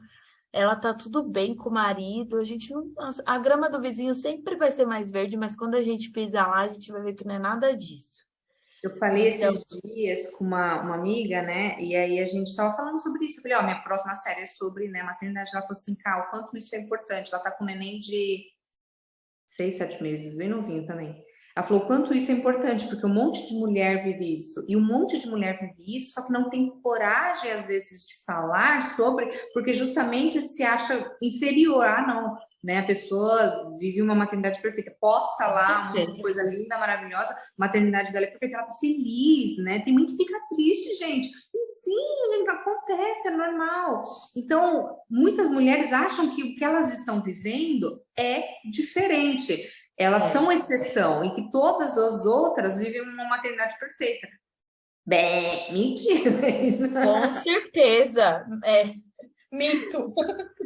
ela tá tudo bem com o marido, a gente não, a grama do vizinho sempre vai ser mais verde, mas quando a gente pisa lá, a gente vai ver que não é nada disso. Eu falei Então, esses dias com uma amiga, né? E aí a gente estava falando sobre isso. Eu falei, ó, minha próxima série é sobre, né, maternidade. Ela falou assim, cara, o quanto isso é importante. Ela tá com um neném de 6, 7 meses, bem novinho também. Ela falou o quanto isso é importante, porque um monte de mulher vive isso, e um monte de mulher vive isso, só que não tem coragem, às vezes, de falar sobre, porque justamente se acha inferior. Ah, não, né? A pessoa vive uma maternidade perfeita, posta com lá um monte de certeza. coisa linda, maravilhosa, a maternidade dela é perfeita, ela tá feliz, né? Tem mãe que fica triste, gente. E sim, acontece, é normal. Então, muitas mulheres acham que o que elas estão vivendo é diferente. Elas são exceção e que todas as outras vivem uma maternidade perfeita. Bé, mentira isso. Com certeza, mito.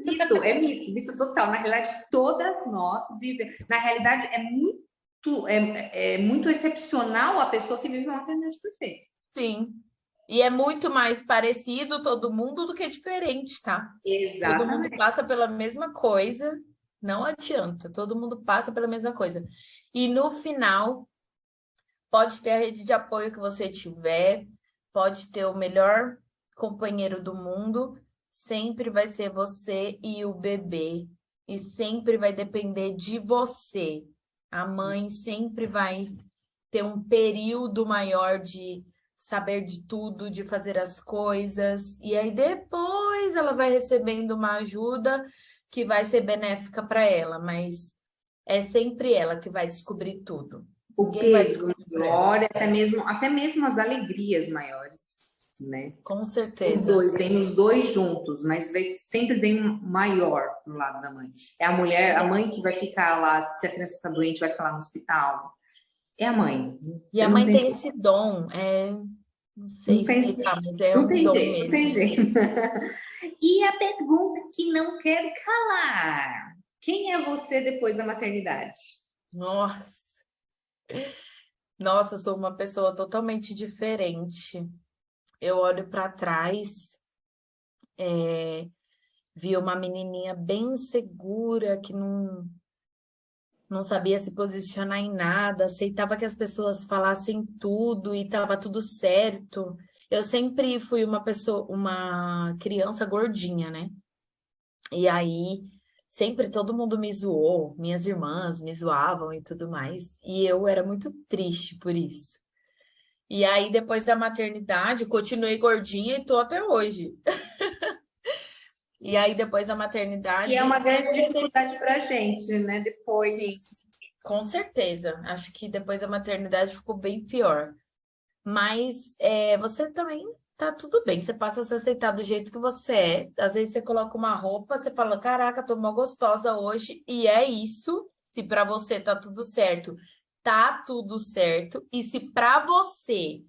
Mito, é mito, mito total. Na realidade, todas nós vivemos. Na realidade, é muito excepcional a pessoa que vive uma maternidade perfeita. Sim. E é muito mais parecido todo mundo do que diferente, tá? Todo mundo Exatamente. passa pela mesma coisa, não adianta, todo mundo passa pela mesma coisa. E no final, pode ter a rede de apoio que você tiver, pode ter o melhor companheiro do mundo, sempre vai ser você e o bebê, e sempre vai depender de você. A mãe sempre vai ter um período maior de saber de tudo, de fazer as coisas, e aí depois ela vai recebendo uma ajuda que vai ser benéfica para ela, mas é sempre ela que vai descobrir tudo. O Ninguém vai peso descobrir por ela. maior, até mesmo as alegrias maiores, né? Com Os certeza. dois, vem os dois juntos, mas sempre vem um maior pro lado da mãe. É a mulher, a mãe que vai ficar lá, se a criança ficar doente, vai ficar lá no hospital. É a mãe. E a Não mãe tem, tem esse dom, não sei não tem, explicar, mas é não um tem dom jeito, não tem mesmo. jeito. E a pergunta que não quero calar: quem é você depois da maternidade? Nossa, nossa, eu sou uma pessoa totalmente diferente. Eu olho para trás, vi uma menininha bem segura que não sabia se posicionar em nada, aceitava que as pessoas falassem tudo e estava tudo certo. Eu sempre fui uma criança gordinha, né? E aí sempre todo mundo me zoou, minhas irmãs me zoavam e tudo mais, e eu era muito triste por isso. E aí depois da maternidade, continuei gordinha e tô até hoje. E aí depois da E é maternidade, uma grande comecei. dificuldade para a gente, né? Sim, Depois. com certeza. Acho que depois da maternidade ficou bem pior. Mas você também tá tudo bem. Você passa a se aceitar do jeito que você é. Às vezes você coloca uma roupa, você fala, caraca, tô mó gostosa hoje. E é isso. Se pra você tá tudo certo, tá tudo certo. E se pra você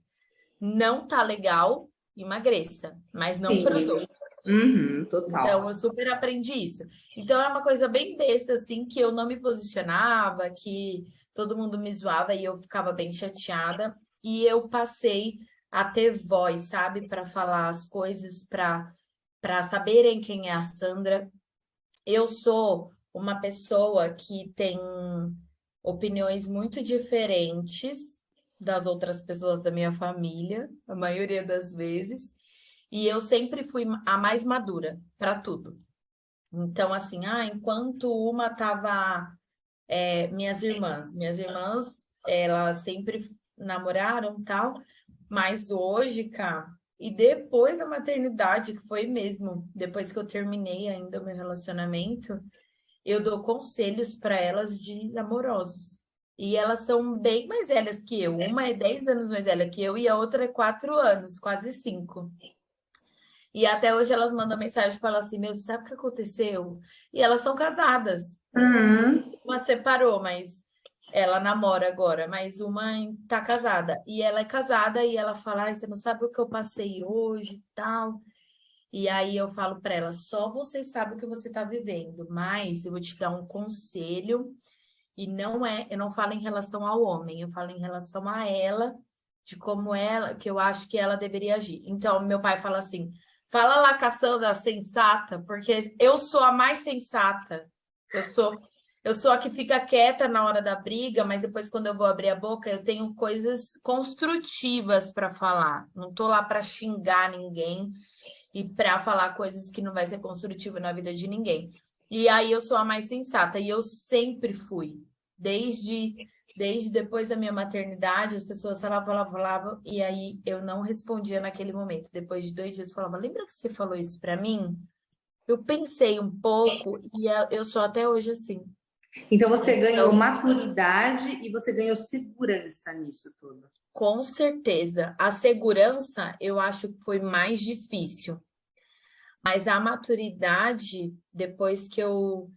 não tá legal, emagreça. Mas não para os Sim. outros. Uhum, Então, total. eu super aprendi isso. Então, é uma coisa bem besta, assim, que eu não me posicionava, que todo mundo me zoava e eu ficava bem chateada. E eu passei a ter voz, sabe, para falar as coisas, para saberem quem é a Sandra. Eu sou uma pessoa que tem opiniões muito diferentes das outras pessoas da minha família, a maioria das vezes. E eu sempre fui a mais madura para tudo. Então, assim, enquanto uma tava, minhas irmãs, elas sempre namoraram tal, mas hoje, cara, e depois da maternidade, que foi mesmo, depois que eu terminei ainda o meu relacionamento, eu dou conselhos para elas de amorosos. E elas são bem mais velhas que eu. Uma é 10 anos mais velha que eu e a outra é 4 anos, quase 5. E até hoje elas mandam mensagem e falam assim, meu, sabe o que aconteceu? E elas são casadas. Uhum. Uma separou, mas ela namora agora, mas uma tá casada. E ela é casada e ela fala, ai, você não sabe o que eu passei hoje e tal. E aí eu falo para ela, só você sabe o que você está vivendo, mas eu vou te dar um conselho e não é, eu não falo em relação ao homem, eu falo em relação a ela, de como ela, que eu acho que ela deveria agir. Então, meu pai fala assim, fala lá, Cassandra, sensata, porque eu sou a mais sensata. Eu sou a que fica quieta na hora da briga, mas depois quando eu vou abrir a boca, eu tenho coisas construtivas para falar. Não tô lá para xingar ninguém e para falar coisas que não vai ser construtivo na vida de ninguém. E aí eu sou a mais sensata e eu sempre fui, desde depois da minha maternidade, as pessoas falavam, e aí eu não respondia naquele momento. Depois de 2 dias eu falava, lembra que você falou isso para mim? Eu pensei um pouco e eu sou até hoje assim. Então você ganhou Então, maturidade e você ganhou segurança nisso tudo. com certeza, a segurança eu acho que foi mais difícil, mas a maturidade, depois que eu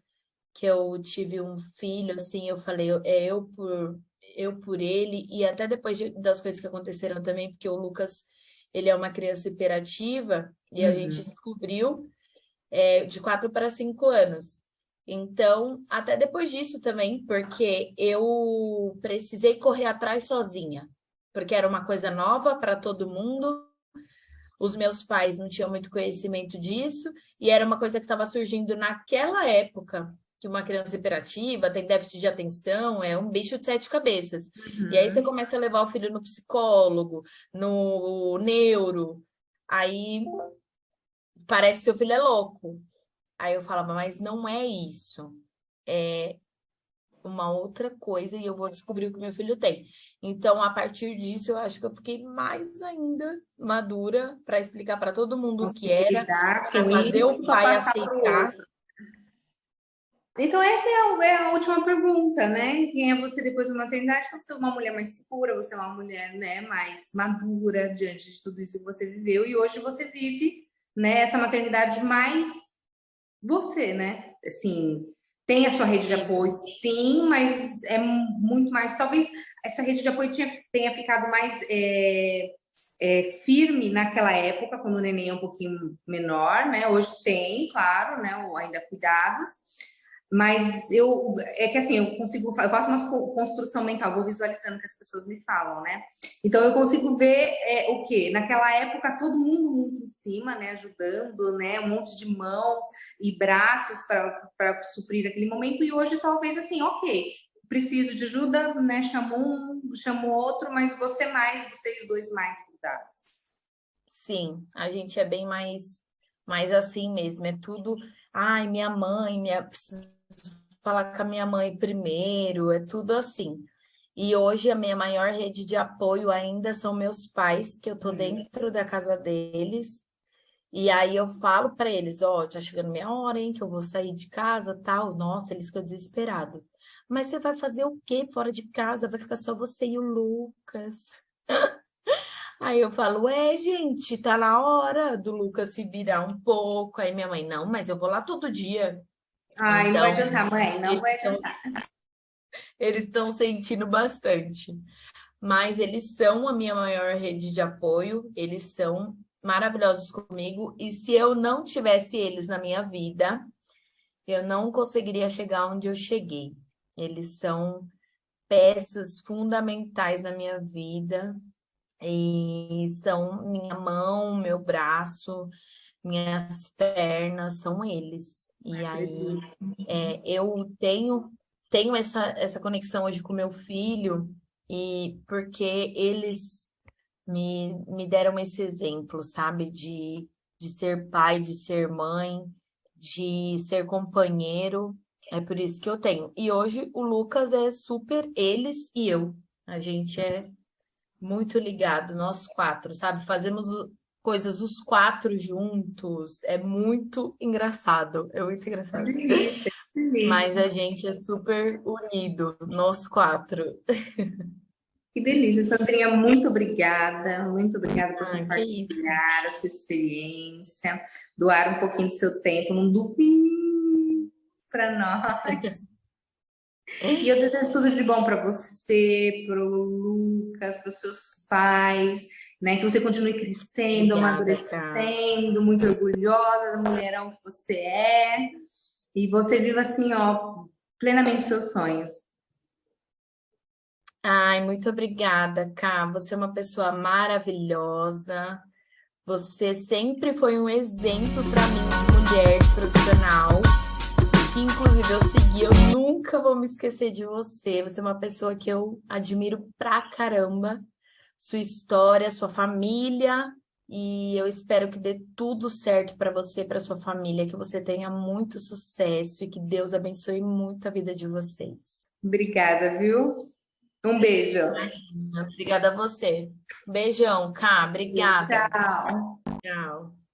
tive um filho, assim, eu falei, é eu por ele, e até depois das coisas que aconteceram também, porque o Lucas, ele é uma criança hiperativa, e a gente Uhum. descobriu de 4 para 5 anos. Então, até depois disso também, porque eu precisei correr atrás sozinha, porque era uma coisa nova para todo mundo, os meus pais não tinham muito conhecimento disso, e era uma coisa que estava surgindo naquela época, que uma criança hiperativa tem déficit de atenção, é um bicho de 7 cabeças. E aí você Uhum. começa a levar o filho no psicólogo, no neuro, aí parece que seu filho é louco. Aí eu falava, mas não é isso. É uma outra coisa e eu vou descobrir o que meu filho tem. Então, a partir disso, eu acho que eu fiquei mais ainda madura para explicar para todo mundo o que Conseguir era, lidar para com fazer isso o para pai passar para o aceitar. outro. Então, essa é a última pergunta, né? Quem é você depois da maternidade? Então, você é uma mulher mais segura, você é uma mulher, né, mais madura diante de tudo isso que você viveu, e hoje você vive, né, essa maternidade mais você, né? Assim, tem a sua rede de Sim, apoio, sim, mas é muito mais. Talvez essa rede de apoio tenha ficado mais firme naquela época, quando o neném é um pouquinho menor, né? Hoje tem, claro, né? Ainda cuidados. Mas é que assim, eu faço uma construção mental, vou visualizando o que as pessoas me falam, né? Então eu consigo ver o quê? Naquela época, todo mundo muito em cima, né? Ajudando, né? Um monte de mãos e braços para suprir aquele momento, e hoje talvez assim, ok, preciso de ajuda, né? Chamo outro, mas vocês dois mais cuidados. sim, a gente é bem mais assim mesmo. É tudo, ai, minha mãe, preciso falar com a minha mãe primeiro, é tudo assim. E hoje a minha maior rede de apoio ainda são meus pais, que eu tô dentro da casa deles. E aí eu falo para eles, ó, tá chegando minha hora, hein, que eu vou sair de casa, tal. Nossa, eles ficam desesperados. Mas você vai fazer o quê fora de casa? Vai ficar só você e o Lucas. Aí eu falo, gente, tá na hora do Lucas se virar um pouco. Aí minha mãe, não, mas eu vou lá todo dia. Ai, não vai Então, adiantar, mãe, não eles vai estão adiantar. eles estão sentindo bastante. Mas eles são a minha maior rede de apoio, eles são maravilhosos comigo, e se eu não tivesse eles na minha vida, eu não conseguiria chegar onde eu cheguei. Eles são peças fundamentais na minha vida, e são minha mão, meu braço, minhas pernas, são eles. E aí, Acredito. eu tenho essa conexão hoje com meu filho, e porque eles me deram esse exemplo, sabe? De ser pai, de ser mãe, de ser companheiro. É por isso que eu tenho. E hoje o Lucas é super eles e eu. A gente é muito ligado, nós 4, sabe? Fazemos coisas os 4 juntos. É muito engraçado. É muito Uma engraçado. delícia. mas delícia. a gente é super unido, nós quatro. Que delícia, Sandrinha, muito obrigada por Ah, que isso. compartilhar a sua experiência, doar um pouquinho do seu tempo num domingo para nós. E eu desejo tudo de bom para você, para o Lucas, para os seus pais, né? Que você continue crescendo, Obrigada, Cá. amadurecendo, muito orgulhosa da mulherão que você é. E você viva assim, ó, plenamente seus sonhos. Ai, muito obrigada, Cá. Você é uma pessoa maravilhosa. Você sempre foi um exemplo para mim de mulher profissional, que inclusive eu segui, eu nunca vou me esquecer de você. Você é uma pessoa que eu admiro pra caramba, sua história, sua família, e eu espero que dê tudo certo para você, para sua família, que você tenha muito sucesso e que Deus abençoe muito a vida de vocês. Obrigada, viu? Um beijo. Imagina. Obrigada a você. Beijão, Cá. Obrigada. Tchau. Tchau.